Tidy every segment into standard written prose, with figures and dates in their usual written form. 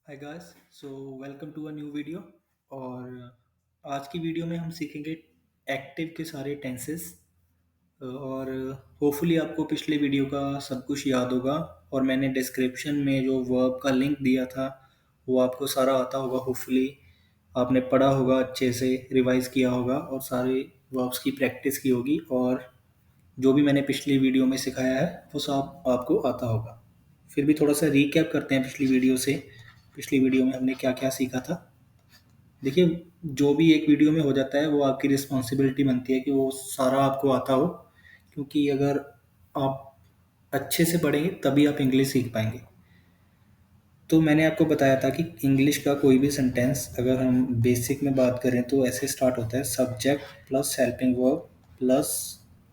Hi guys, so welcome to a new video. और आज की वीडियो में हम सीखेंगे एक्टिव के सारे टेंसेस। और होपफुली आपको पिछले वीडियो का सब कुछ याद होगा। और मैंने डिस्क्रिप्शन में जो वर्ब का लिंक दिया था वो आपको सारा आता होगा। होपफुली आपने पढ़ा होगा, अच्छे से रिवाइज किया होगा और सारे वर्ब्स की प्रैक्टिस की होगी। और जो भी मैंने पिछली वीडियो में सिखाया है वो सब आपको आता होगा। फिर भी थोड़ा सा रीकैप करते हैं पिछली वीडियो से। पिछली वीडियो में हमने क्या क्या सीखा था। देखिए, जो भी एक वीडियो में हो जाता है वो आपकी रिस्पॉन्सिबिलिटी बनती है कि वो सारा आपको आता हो, क्योंकि अगर आप अच्छे से पढ़ेंगे तभी आप इंग्लिश सीख पाएंगे। तो मैंने आपको बताया था कि इंग्लिश का कोई भी सेंटेंस अगर हम बेसिक में बात करें तो ऐसे स्टार्ट होता है: subject plus helping verb plus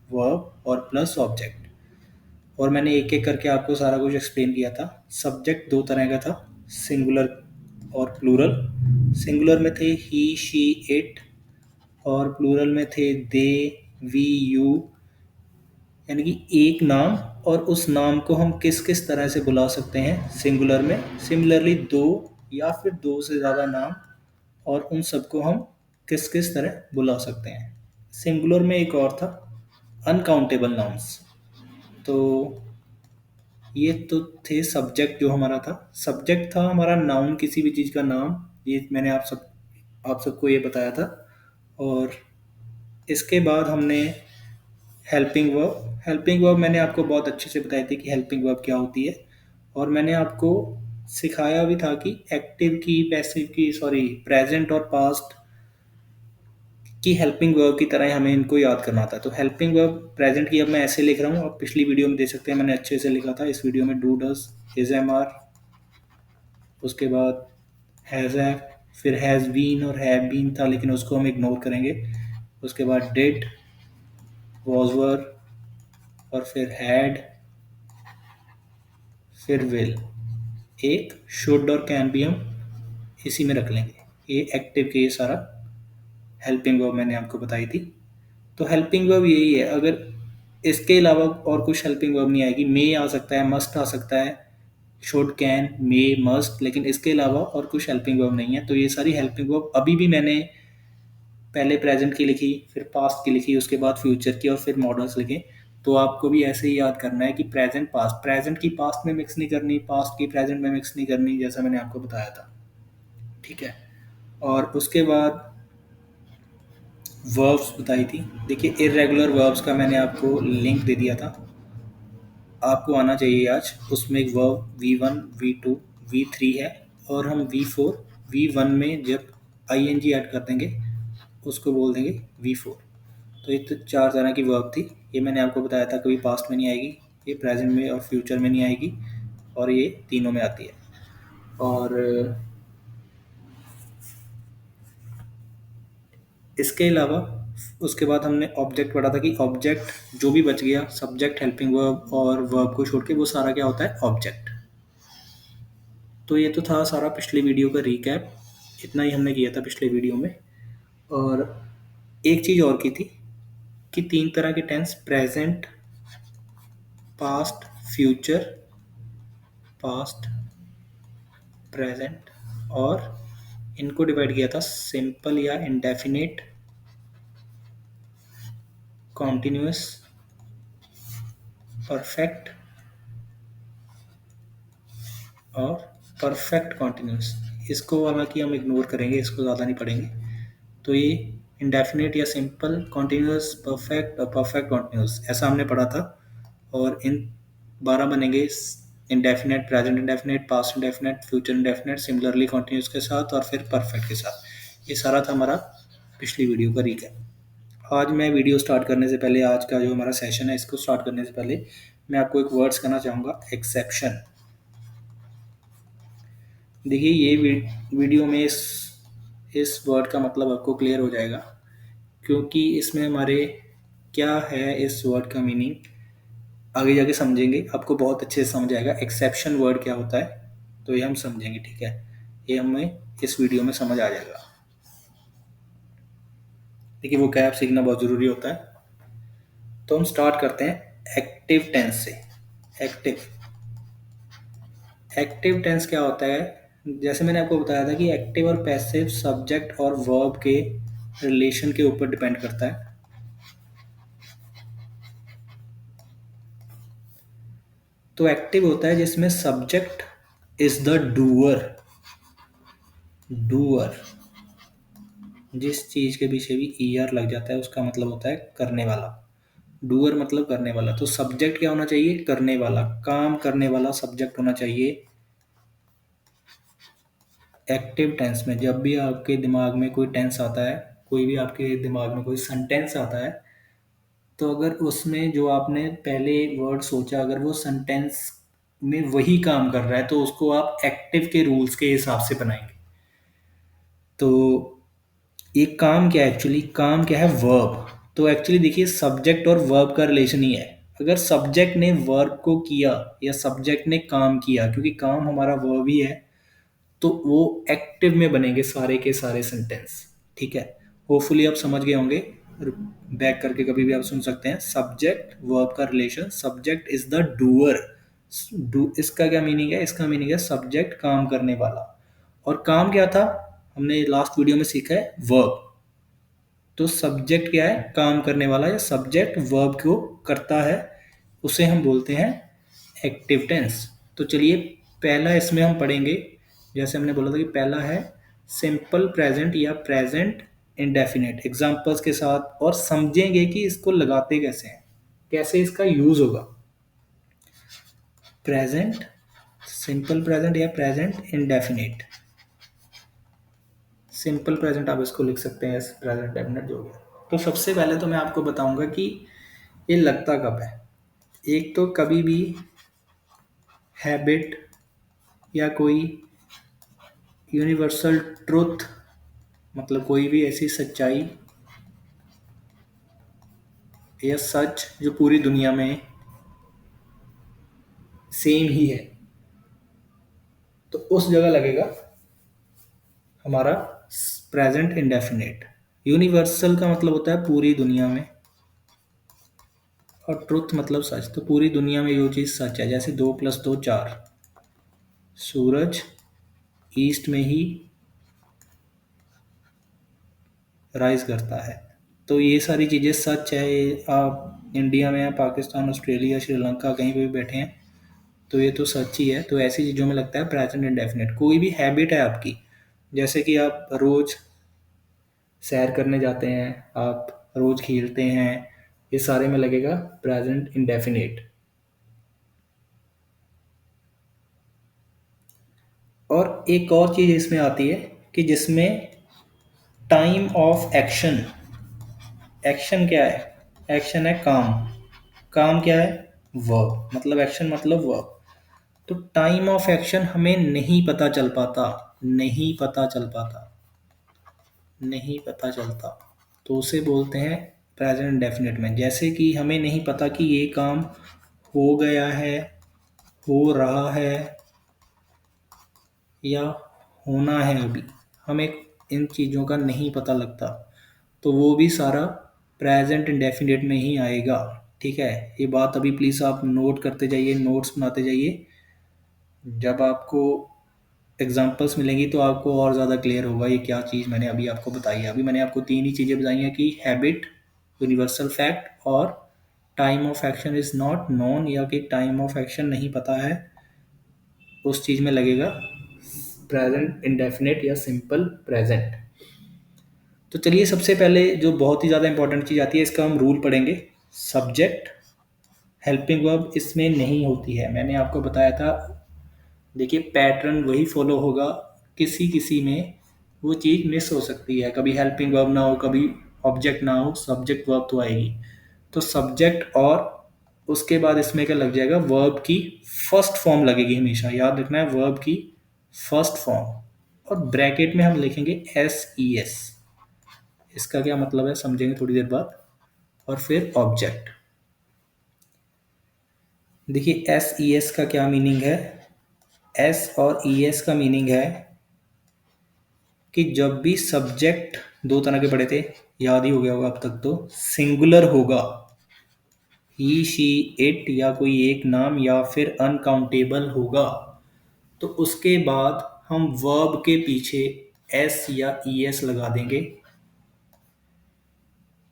verb और प्लस ऑब्जेक्ट। और मैंने एक एक करके आपको सारा कुछ एक्सप्लेन किया था। सब्जेक्ट दो तरह का था, सिंगुलर और प्लूरल। सिंगुलर में थे ही शी इट, और प्लूरल में थे दे वी यू। यानी कि एक नाम और उस नाम को हम किस किस तरह से बुला सकते हैं सिंगुलर में। सिमिलरली दो या फिर दो से ज़्यादा नाम और उन सबको हम किस किस तरह बुला सकते हैं। सिंगुलर में एक और था, अनकाउंटेबल नाउन्स। तो ये तो थे सब्जेक्ट जो हमारा था। सब्जेक्ट था हमारा नाउन, किसी भी चीज़ का नाम। ये मैंने आप सबको ये बताया था। और इसके बाद हमने हेल्पिंग वर्ब मैंने आपको बहुत अच्छे से बताई थी कि हेल्पिंग वर्ब क्या होती है। और मैंने आपको सिखाया भी था कि एक्टिव की, पैसिव की, सॉरी, प्रेजेंट और पास्ट की हेल्पिंग वर्ब की तरह हमें इनको याद करना था। तो हेल्पिंग वर्ब प्रेजेंट की अब मैं ऐसे लिख रहा हूँ, आप पिछली वीडियो में देख सकते हैं मैंने अच्छे से लिखा था। इस वीडियो में do does is am are, उसके बाद हैज़ हैव, फिर हैज़ बीन और हैव बीन था लेकिन उसको हम इग्नोर करेंगे। उसके बाद डिड, वॉज वर, और फिर हैड, फिर विल। एक शुड और कैन भी हम इसी में रख लेंगे। ये एक्टिव के ये सारा हेल्पिंग वर्ब मैंने आपको बताई थी। तो हेल्पिंग वर्ब यही है। अगर इसके अलावा और कुछ हेल्पिंग वर्ब नहीं आएगी। मे आ सकता है, मस्ट आ सकता है, शुड, कैन, मे, मस्ट, लेकिन इसके अलावा और कुछ हेल्पिंग वर्ब नहीं है। तो ये सारी हेल्पिंग वर्ब अभी भी मैंने पहले प्रेजेंट की लिखी, फिर पास्ट की लिखी, उसके बाद फ्यूचर की और फिर मॉडल्स लिखे। तो आपको भी ऐसे ही याद करना है कि प्रेजेंट पास्ट, प्रेजेंट की पास्ट में मिक्स नहीं करनी, पास्ट की प्रेजेंट में मिक्स नहीं करनी, जैसा मैंने आपको बताया था। ठीक है। और उसके बाद वर्ब्स बताई थी। देखिए, इर्रेगुलर वर्ब्स का मैंने आपको लिंक दे दिया था, आपको आना चाहिए आज। उसमें एक वर्ब V1, V2, V3 है, और हम V4, V1 में जब ing ऐड कर देंगे उसको बोल देंगे V4। तो ये तो चार तरह की वर्ब थी। ये मैंने आपको बताया था कभी पास्ट में नहीं आएगी, ये प्रेजेंट में और फ्यूचर में नहीं आएगी, और ये तीनों में आती है। और इसके अलावा उसके बाद हमने ऑब्जेक्ट पढ़ा था कि ऑब्जेक्ट जो भी बच गया, सब्जेक्ट, हेल्पिंग वर्ब और वर्ब को छोड़ के, वो सारा क्या होता है? ऑब्जेक्ट। तो ये तो था सारा पिछली वीडियो का रीकैप। इतना ही हमने किया था पिछले वीडियो में। और एक चीज़ और की थी कि तीन तरह के tense, present, past, future, past, present, और इनको डिवाइड किया था सिंपल या इंडेफिनिट, कॉन्टिन्यूअस, परफेक्ट और परफेक्ट कॉन्टिन्यूअस। इसको हालांकि हम इग्नोर करेंगे, इसको ज़्यादा नहीं पढ़ेंगे। तो ये इंडेफिनिट या सिंपल, कॉन्टिन्यूअस, परफेक्ट और परफेक्ट कॉन्टिन्यूअस, ऐसा हमने पढ़ा था। और इन 12 बनेंगे: indefinite, present indefinite, past indefinite, future indefinite, similarly continuous के साथ, और फिर परफेक्ट के साथ। ये सारा था हमारा पिछली वीडियो का रिकैप। आज मैं वीडियो स्टार्ट करने से पहले, आज का जो हमारा सेशन है इसको स्टार्ट करने से पहले मैं आपको एक वर्ड्स कहना चाहूँगा, एक्सेप्शन। देखिए, ये वीडियो में इस वर्ड का मतलब आपको क्लियर हो जाएगा, क्योंकि इसमें हमारे क्या है इस वर्ड का मीनिंग आगे जाके समझेंगे, आपको बहुत अच्छे से समझ आएगा एक्सेप्शन वर्ड क्या होता है। तो ये हम समझेंगे, ठीक है। ये हमें इस वीडियो में समझ आ जाएगा। देखिए, वो कैब सीखना बहुत ज़रूरी होता है। तो हम स्टार्ट करते हैं एक्टिव टेंस से। एक्टिव एक्टिव टेंस क्या होता है? जैसे मैंने आपको बताया था कि एक्टिव और पैसिव सब्जेक्ट और वर्ब के रिलेशन के ऊपर डिपेंड करता है। तो एक्टिव होता है जिसमें subject is the doer. Doer, जिस चीज के पीछे भी ईयर लग जाता है उसका मतलब होता है करने वाला। डूअर मतलब करने वाला। तो सब्जेक्ट क्या होना चाहिए? करने वाला, काम करने वाला सब्जेक्ट होना चाहिए एक्टिव टेंस में। जब भी आपके दिमाग में कोई टेंस आता है, कोई भी आपके दिमाग में कोई सेंटेंस आता है, तो अगर उसमें जो आपने पहले वर्ड सोचा अगर वो सेंटेंस में वही काम कर रहा है तो उसको आप एक्टिव के रूल्स के हिसाब से बनाएंगे। तो ये काम क्या है एक्चुअली? काम क्या है? वर्ब। तो एक्चुअली देखिए सब्जेक्ट और वर्ब का रिलेशन ही है। अगर सब्जेक्ट ने वर्ब को किया या सब्जेक्ट ने काम किया, क्योंकि काम हमारा वर्ब ही है, तो वो एक्टिव में बनेंगे सारे के सारे सेंटेंस। ठीक है, होपफुली आप समझ गए होंगे। बैक करके कभी भी आप सुन सकते हैं। सब्जेक्ट वर्ब का relation, subject is the doer. Do, इसका क्या मीनिंग है? इसका मीनिंग है सब्जेक्ट काम करने वाला। और काम क्या था? हमने लास्ट वीडियो में सीखा है वर्ब। तो सब्जेक्ट क्या है? काम करने वाला, या सब्जेक्ट वर्ब को करता है, उसे हम बोलते हैं एक्टिव टेंस। तो चलिए पहला इसमें हम पढ़ेंगे। जैसे हमने बोला था कि पहला है सिंपल प्रेजेंट या प्रेजेंट इंडेफिनिट, एग्जांपल्स के साथ, और समझेंगे कि इसको लगाते कैसे हैं, कैसे इसका यूज होगा। प्रेजेंट, सिंपल प्रेजेंट या प्रेजेंट इंडेफिनिट। सिंपल प्रेजेंट आप इसको लिख सकते हैं प्रेजेंट डेफिनेट जो भी है। तो सबसे पहले तो मैं आपको बताऊंगा कि ये लगता कब है। एक तो कभी भी हैबिट या कोई यूनिवर्सल ट्रुथ, मतलब कोई भी ऐसी सच्चाई या सच जो पूरी दुनिया में सेम ही है, तो उस जगह लगेगा हमारा प्रेजेंट इंडेफिनिट। यूनिवर्सल का मतलब होता है पूरी दुनिया में, और ट्रुथ मतलब सच। तो पूरी दुनिया में जो चीज़ सच है, जैसे 2 + 2 = 4, सूरज ईस्ट में ही राइज करता है। तो ये सारी चीज़ें सच है। आप इंडिया में या पाकिस्तान, ऑस्ट्रेलिया, श्रीलंका कहीं पे भी बैठे हैं तो ये तो सच ही है। तो ऐसी चीज़ों में लगता है प्रेजेंट इंडेफिनिट। कोई भी हैबिट है आपकी, जैसे कि आप रोज सैर करने जाते हैं, आप रोज खेलते हैं, ये सारे में लगेगा प्रेजेंट इंडेफिनिट। और एक और चीज़ इसमें आती है कि जिसमें टाइम ऑफ एक्शन। एक्शन क्या है? एक्शन है काम। काम क्या है? वर्ब। मतलब एक्शन मतलब वर्ब। तो टाइम ऑफ एक्शन हमें नहीं पता चल पाता, नहीं पता चल पाता, नहीं पता चलता, तो उसे बोलते हैं प्रेजेंट डेफिनेट में। जैसे कि हमें नहीं पता कि ये काम हो गया है, हो रहा है, या होना है अभी, हमें इन चीज़ों का नहीं पता लगता, तो वो भी सारा प्रेजेंट इंडेफिनिट में ही आएगा। ठीक है, ये बात अभी प्लीज़ आप नोट करते जाइए, नोट्स बनाते जाइए। जब आपको एग्जांपल्स मिलेंगी तो आपको और ज़्यादा क्लियर होगा ये क्या चीज़ मैंने अभी आपको बताई है। अभी मैंने आपको तीन ही चीज़ें बताई हैं कि हैबिट, यूनिवर्सल फैक्ट, और time of action is not known, या कि टाइम ऑफ एक्शन नहीं पता है, उस चीज़ में लगेगा प्रेजेंट इंडेफिनिट या सिंपल प्रेजेंट। तो चलिए सबसे पहले जो बहुत ही ज़्यादा इंपॉर्टेंट चीज़ आती है, इसका हम रूल पढ़ेंगे। सब्जेक्ट हेल्पिंग वर्ब इसमें नहीं होती है, मैंने आपको बताया था। देखिए पैटर्न वही फॉलो होगा, किसी किसी में वो चीज़ मिस हो सकती है, कभी हेल्पिंग वर्ब ना हो, कभी ऑब्जेक्ट ना हो, सब्जेक्ट वर्ब तो आएगी। तो सब्जेक्ट और उसके बाद इसमें क्या लग जाएगा? वर्ब की फर्स्ट फॉर्म लगेगी हमेशा, याद रखना है वर्ब की फर्स्ट फॉर्म। और ब्रैकेट में हम लिखेंगे SES। इसका क्या मतलब है समझेंगे थोड़ी देर बाद। और फिर ऑब्जेक्ट। देखिए SES का क्या मीनिंग है? S और ES का मीनिंग है कि जब भी सब्जेक्ट, दो तरह के पढ़े थे, याद ही हो गया होगा अब तक, तो सिंगुलर होगा, ही शी इट, या कोई एक नाम, या फिर अनकाउंटेबल होगा, तो उसके बाद हम वर्ब के पीछे एस या ई एस लगा देंगे।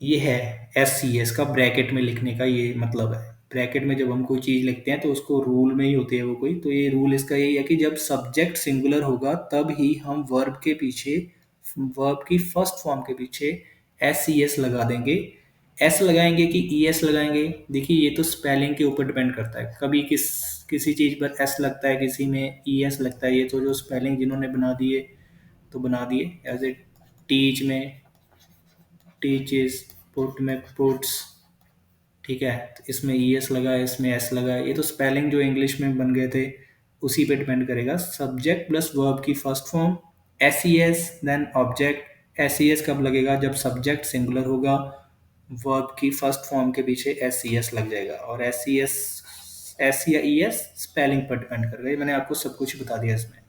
ये है एस सी एस का ब्रैकेट में लिखने का ये मतलब है। ब्रैकेट में जब हम कोई चीज़ लिखते हैं तो उसको रूल में ही होती है वो कोई, तो ये रूल इसका यही है कि जब सब्जेक्ट सिंगुलर होगा तब ही हम वर्ब के पीछे, वर्ब की फर्स्ट फॉर्म के पीछे एस सी एस लगा देंगे। एस लगाएंगे कि ई एस लगाएंगे, देखिए ये तो स्पेलिंग के ऊपर डिपेंड करता है। कभी किसी चीज़ पर एस लगता है, किसी में ई एस लगता है। ये तो जो स्पेलिंग जिन्होंने बना दिए तो बना दिए। एज ए टीच में टीचेस, पुट में पुट्स, ठीक है। तो इसमें ई एस लगा है, इसमें एस लगा है। ये तो स्पेलिंग जो इंग्लिश में बन गए थे उसी पे डिपेंड करेगा। सब्जेक्ट प्लस वर्ब की first form S E S, then object. S E S कब लगेगा? जब सब्जेक्ट सिंगुलर होगा, वर्ब की फर्स्ट फॉर्म के पीछे एस ई एस लग जाएगा। और एस ई एस, एस या ई एस स्पेलिंग पर डिपेंड करेगा। ये मैंने आपको सब कुछ बता दिया इसमें,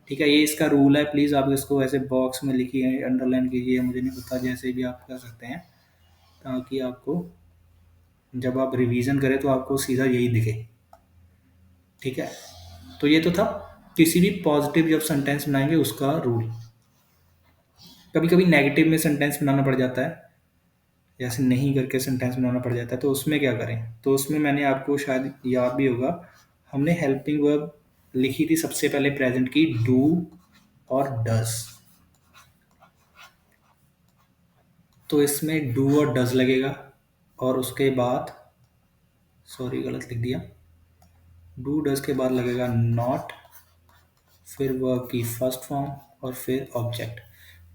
ठीक है। ये इसका रूल है, प्लीज़ आप इसको ऐसे बॉक्स में लिखिए, अंडरलाइन कीजिए, मुझे नहीं पता, जैसे भी आप कर सकते हैं, ताकि आपको जब आप रिवीजन करें तो आपको सीधा यही दिखे, ठीक है। तो ये तो था किसी भी पॉजिटिव जब सेंटेंस बनाएंगे उसका रूल। कभी कभी नेगेटिव में सेंटेंस बनाना पड़ जाता है, जैसे नहीं करके सेंटेंस बनाना पड़ जाता है, तो उसमें क्या करें? तो उसमें मैंने आपको शायद याद भी होगा, हमने हेल्पिंग वर्ब लिखी थी सबसे पहले प्रेजेंट की, डू और डज। तो इसमें डू और डज लगेगा, और उसके बाद, सॉरी गलत लिख दिया, डू डज के बाद लगेगा नॉट, फिर वर्ब की फर्स्ट फॉर्म, और फिर ऑब्जेक्ट।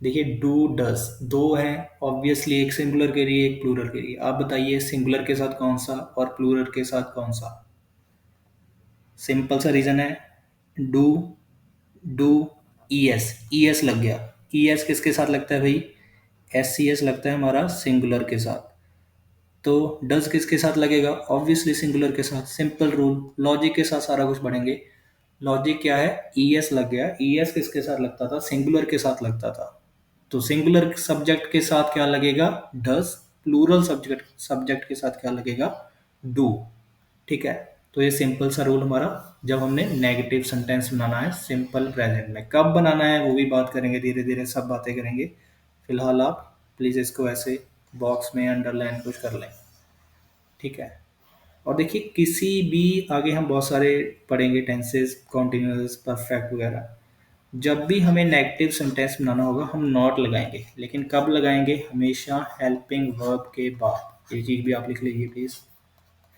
देखिए डू डज दो हैं ऑब्वियसली, एक सिंगुलर के लिए एक प्लूरल के लिए। आप बताइए सिंगुलर के साथ कौन सा और प्लूरल के साथ कौन सा? सिंपल सा रीजन है, do, do, E S, E S लग गया। ई एस किसके साथ लगता है भाई? एस सी एस लगता है हमारा सिंगुलर के साथ। तो डज किसके साथ लगेगा? ऑब्वियसली सिंगुलर के साथ। सिंपल रूल, लॉजिक के साथ सारा कुछ पढ़ेंगे। लॉजिक क्या है? ई एस लग गया। ई एस किसके साथ लगता था? सिंगुलर के साथ लगता था। तो सिंगुलर सब्जेक्ट के साथ क्या लगेगा? डज। प्लूरल सब्जेक्ट सब्जेक्ट के साथ क्या लगेगा? डू, ठीक है। तो ये सिंपल सा रूल हमारा, जब हमने नेगेटिव सेंटेंस बनाना है सिंपल प्रेजेंट में। कब बनाना है वो भी बात करेंगे, धीरे धीरे सब बातें करेंगे। फिलहाल आप प्लीज़ इसको ऐसे बॉक्स में अंडरलाइन कुछ कर लें, ठीक है। और देखिए किसी भी, आगे हम बहुत सारे पढ़ेंगे टेंसेस, कॉन्टिन्यूअस, परफेक्ट वगैरह। जब भी हमें नेगेटिव सेंटेंस बनाना होगा हम नॉट लगाएंगे, लेकिन कब लगाएंगे? हमेशा हेल्पिंग वर्ब के बाद। ये चीज़ भी आप लिख लीजिए प्लीज़।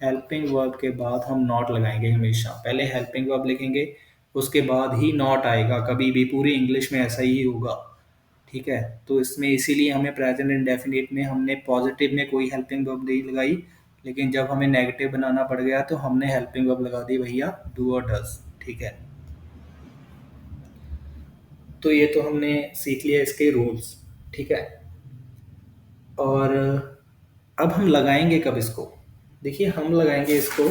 हेल्पिंग वर्ब के बाद हम नॉट लगाएंगे हमेशा। पहले हेल्पिंग वर्ब लिखेंगे, उसके बाद ही नॉट आएगा। कभी भी पूरी इंग्लिश में ऐसा ही होगा, ठीक है। तो इसमें इसीलिए हमें प्रेजेंट इंडेफिनिट में हमने पॉजिटिव में कोई हेल्पिंग वर्ब नहीं लगाई, लेकिन जब हमें नेगेटिव बनाना पड़ गया तो हमने हेल्पिंग वर्ब लगा दी भैया, डू और डज, ठीक है। तो ये तो हमने सीख लिया इसके रूल्स, ठीक है। और अब हम लगाएंगे कब इसको? देखिए हम लगाएंगे इसको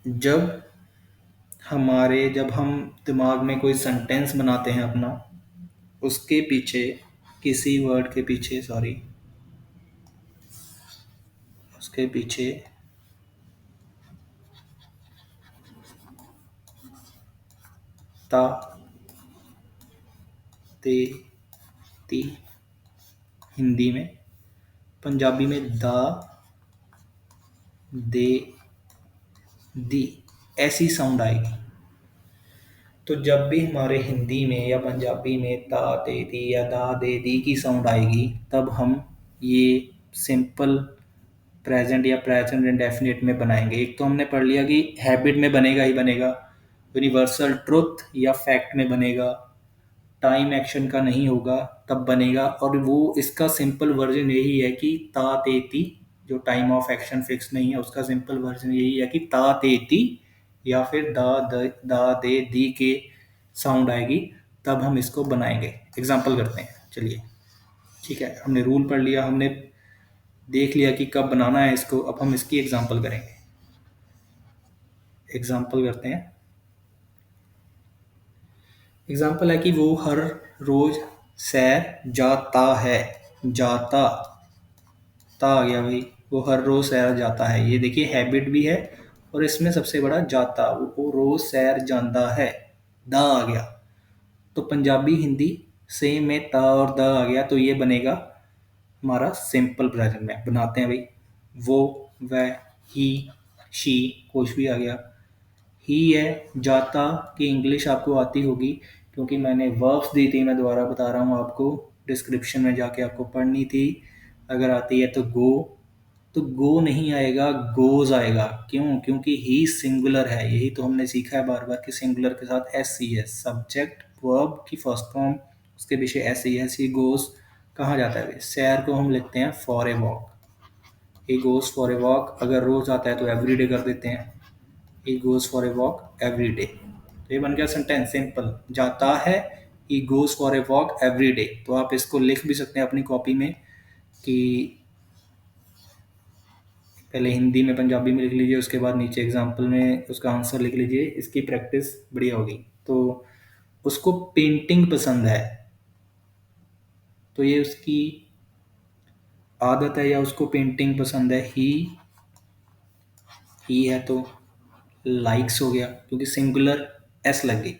जब हम दिमाग में कोई सेंटेंस बनाते हैं अपना, उसके पीछे, किसी वर्ड के पीछे, सॉरी, उसके पीछे ता, ते, ती, हिंदी में, पंजाबी में दा, दे, दी, ऐसी साउंड आएगी। तो जब भी हमारे हिंदी में या पंजाबी में ता, ते, ती या दा, दे, दी की साउंड आएगी, तब हम ये सिंपल प्रेजेंट या प्रेजेंट इंडेफिनिट में बनाएंगे। एक तो हमने पढ़ लिया कि हैबिट में बनेगा ही बनेगा, यूनिवर्सल ट्रुथ या फैक्ट में बनेगा, टाइम एक्शन का नहीं होगा तब बनेगा। और वो इसका सिंपल वर्जन यही है कि ता ते ती, जो टाइम ऑफ एक्शन फिक्स नहीं है उसका सिंपल वर्जन यही है कि ता ते ती या फिर दा दे दी के साउंड आएगी, तब हम इसको बनाएंगे। एग्जाम्पल करते हैं, चलिए, ठीक है। हमने रूल पढ़ लिया, हमने देख लिया कि कब बनाना है इसको, अब हम इसकी एग्जाम्पल करेंगे। एग्जाम्पल करते हैं। एग्जाम्पल है कि वो हर रोज सैर जाता है। जाता, ता आ गया भाई, वो हर रोज सैर जाता है। ये देखिए हैबिट भी है और इसमें सबसे बड़ा जाता, वो रोज सैर ਜਾਂਦਾ है, दा आ गया। तो पंजाबी हिंदी सेम में ता और द आ गया, तो ये बनेगा हमारा सिंपल प्रेजेंट में। बनाते हैं भाई। वो, वह, ही, शी, कुछ भी आ गया। ही है, जाता की इंग्लिश आपको आती होगी क्योंकि मैंने वर्ब्स दी थी, मैं दोबारा बता रहा हूँ आपको, डिस्क्रिप्शन में जाके आपको पढ़नी थी। अगर आती है तो गो, तो गो नहीं आएगा, गोज आएगा। क्यों? क्योंकि ही सिंगुलर है। यही तो हमने सीखा है बार बार कि सिंगुलर के साथ S C S, subject verb की फर्स्ट फॉर्म, उसके पीछे S C S, he goes कहाँ जाता है? सैर को हम लिखते हैं for a walk, he goes for a walk. अगर रोज आता है तो एवरी डे कर देते हैं, ही goes for a walk every day. तो ये बन गया सेंटेंस सिंपल, जाता है, ही goes for a walk every day. तो आप इसको लिख भी सकते हैं अपनी कॉपी में कि पहले हिंदी में पंजाबी में लिख लीजिए, उसके बाद नीचे एग्जाम्पल में उसका आंसर लिख लीजिए, इसकी प्रैक्टिस बढ़िया होगी। तो उसको पेंटिंग पसंद है, तो ये उसकी आदत है या उसको पेंटिंग पसंद है। ही है तो लाइक्स हो गया क्योंकि सिंगुलर एस लग गई,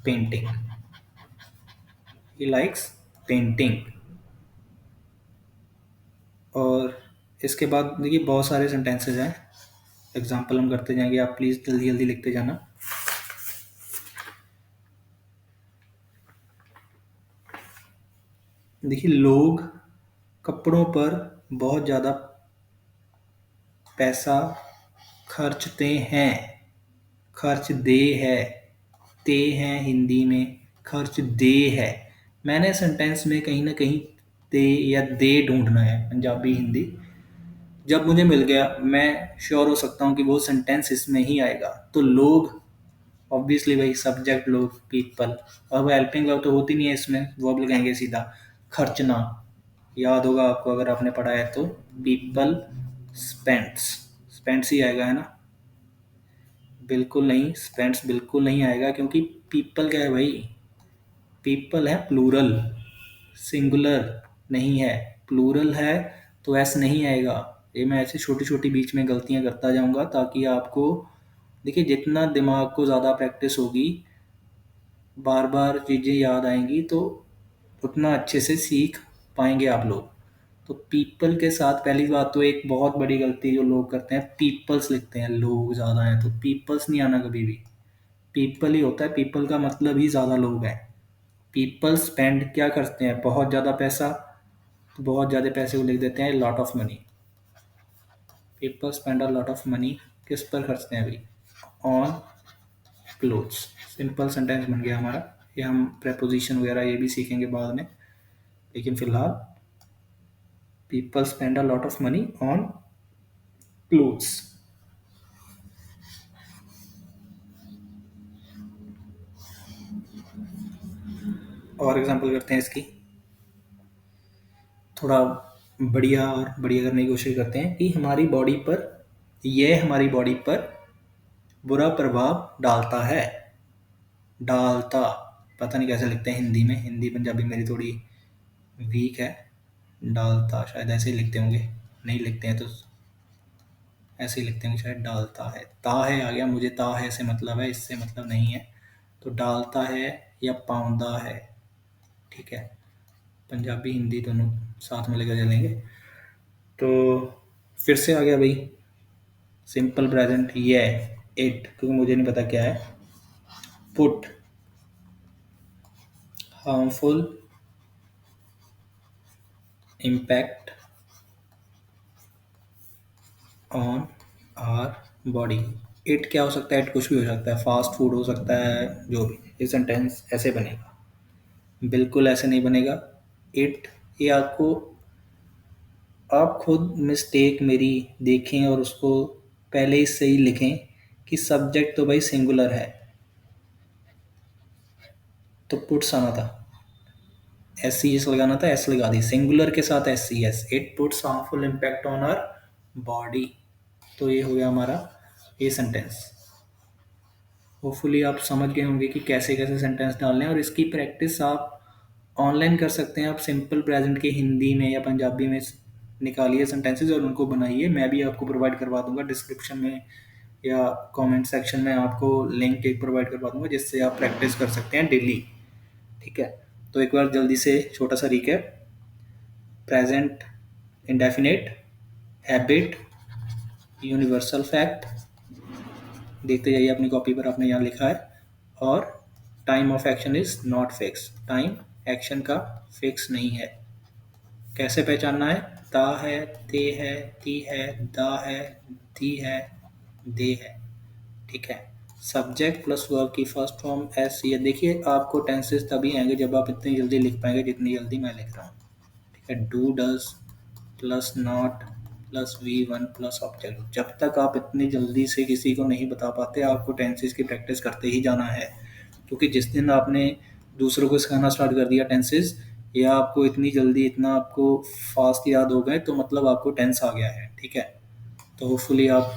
पेंटिंग, ही लाइक्स पेंटिंग। और इसके बाद देखिए बहुत सारे सेंटेंसेस हैं, एग्जाम्पल हम करते जाएंगे, आप प्लीज़ जल्दी जल्दी लिखते जाना। देखिए, लोग कपड़ों पर बहुत ज़्यादा पैसा खर्चते हैं, खर्च दे है, ते हैं हिंदी में, खर्च दे है। मैंने सेंटेंस में कहीं ना कहीं ते या दे ढूंढना है, पंजाबी हिंदी। जब मुझे मिल गया मैं श्योर हो सकता हूँ कि वो सेंटेंस इसमें ही आएगा। तो लोग, ऑब्वियसली भाई सब्जेक्ट लोग, पीपल। अब हेल्पिंग वर्ब तो होती नहीं है इसमें, वर्ब लगाएंगे सीधा, खर्चना। याद होगा आपको अगर आपने पढ़ा है तो, पीपल स्पेंड्स, स्पेंड्स ही आएगा, है ना? बिल्कुल नहीं, स्पेंड्स बिल्कुल नहीं आएगा क्योंकि पीपल क्या है भाई, पीपल है प्लूरल, सिंगुलर नहीं है। प्लूरल है तो एस नहीं आएगा। ये मैं ऐसे छोटी छोटी बीच में गलतियां करता जाऊंगा ताकि आपको, देखिए जितना दिमाग को ज़्यादा प्रैक्टिस होगी, बार बार चीज़ें याद आएंगी, तो उतना अच्छे से सीख पाएंगे आप लोग। तो पीपल के साथ पहली बात तो एक बहुत बड़ी गलती जो लोग करते हैं, पीपल्स लिखते हैं, लोग ज़्यादा हैं तो पीपल्स नहीं आना कभी भी, पीपल ही होता है। पीपल का मतलब ही ज़्यादा लोग हैं। पीपल स्पेंड क्या करते हैं? बहुत ज़्यादा पैसा, तो बहुत ज़्यादा पैसे को लिख देते हैं lot of money. People spend a lot of money, किस पर खर्चते हैं अभी? On clothes. सिंपल सेंटेंस बन गया हमारा। ये हम प्रेपोजिशन वगैरह ये भी सीखेंगे बाद में, लेकिन फिलहाल people spend a lot of money on clothes. और एग्जांपल करते हैं इसकी, थोड़ा बढ़िया और बढ़िया करने की कोशिश करते हैं कि हमारी बॉडी पर, यह हमारी बॉडी पर बुरा प्रभाव डालता है। डालता, पता नहीं कैसे लिखते हैं हिंदी में, हिंदी पंजाबी मेरी थोड़ी वीक है। डालता शायद ऐसे ही लिखते होंगे, नहीं लिखते हैं तो ऐसे ही लिखते होंगे शायद, डालता है, ता है आ गया, मुझे ता है से मतलब है, इससे मतलब नहीं है। तो डालता है या पाउंदा है, ठीक है। पंजाबी हिंदी दोनों साथ में लेकर चलेंगे। तो फिर से आ गया भाई सिंपल प्रेजेंट, ये इट, क्योंकि मुझे नहीं पता क्या है। Put, harmful impact on our body. It क्या हो सकता है? इट कुछ भी हो सकता है, फास्ट फूड हो सकता है, जो भी। ये सेंटेंस ऐसे बनेगा, बिल्कुल ऐसे नहीं बनेगा। इट, ये आपको, आप खुद मिस्टेक मेरी देखें और उसको पहले ही सही लिखें कि सब्जेक्ट तो भाई सिंगुलर है, तो पुट्स आना था, एस सी एस लगाना था, एस लगा दी, सिंगुलर के साथ S C S. It puts harmful impact on our body. तो ये हो गया हमारा ये सेंटेंस। होपफुली आप समझ गए होंगे कि कैसे कैसे सेंटेंस डालने हैं, और इसकी प्रैक्टिस आप ऑनलाइन कर सकते हैं। आप सिंपल प्रेजेंट के हिंदी में या पंजाबी में निकालिए सेंटेंसेस और उनको बनाइए। मैं भी आपको प्रोवाइड करवा दूंगा डिस्क्रिप्शन में, या कमेंट सेक्शन में आपको लिंक एक प्रोवाइड करवा दूंगा जिससे आप प्रैक्टिस कर सकते हैं डेली। ठीक है, तो एक बार जल्दी से छोटा सा recap. Present indefinite, habit, universal fact, देखते जाइए अपनी कॉपी पर, आपने यहाँ लिखा है। और time of action is not fix, time action का फिक्स नहीं है। कैसे पहचानना है? ता है, ते है, ती है, दा है, दी है, दे है। ठीक है, सब्जेक्ट प्लस वर्ब की फर्स्ट फॉर्म एस सी है। देखिए आपको टेंसेस तभी आएंगे जब आप इतनी जल्दी लिख पाएंगे जितनी जल्दी मैं लिख रहा हूँ। ठीक है, do does plus not plus V1 plus object. जब तक आप इतनी जल्दी से किसी को नहीं बता पाते, आपको टेंसेस की प्रैक्टिस करते ही जाना है। क्योंकि जिस दिन आपने दूसरों को सिखाना स्टार्ट कर दिया टेंसेस, या आपको इतनी जल्दी इतना आपको फास्ट याद हो गए, तो मतलब आपको टेंस आ गया है। ठीक है, तो होपफुली आप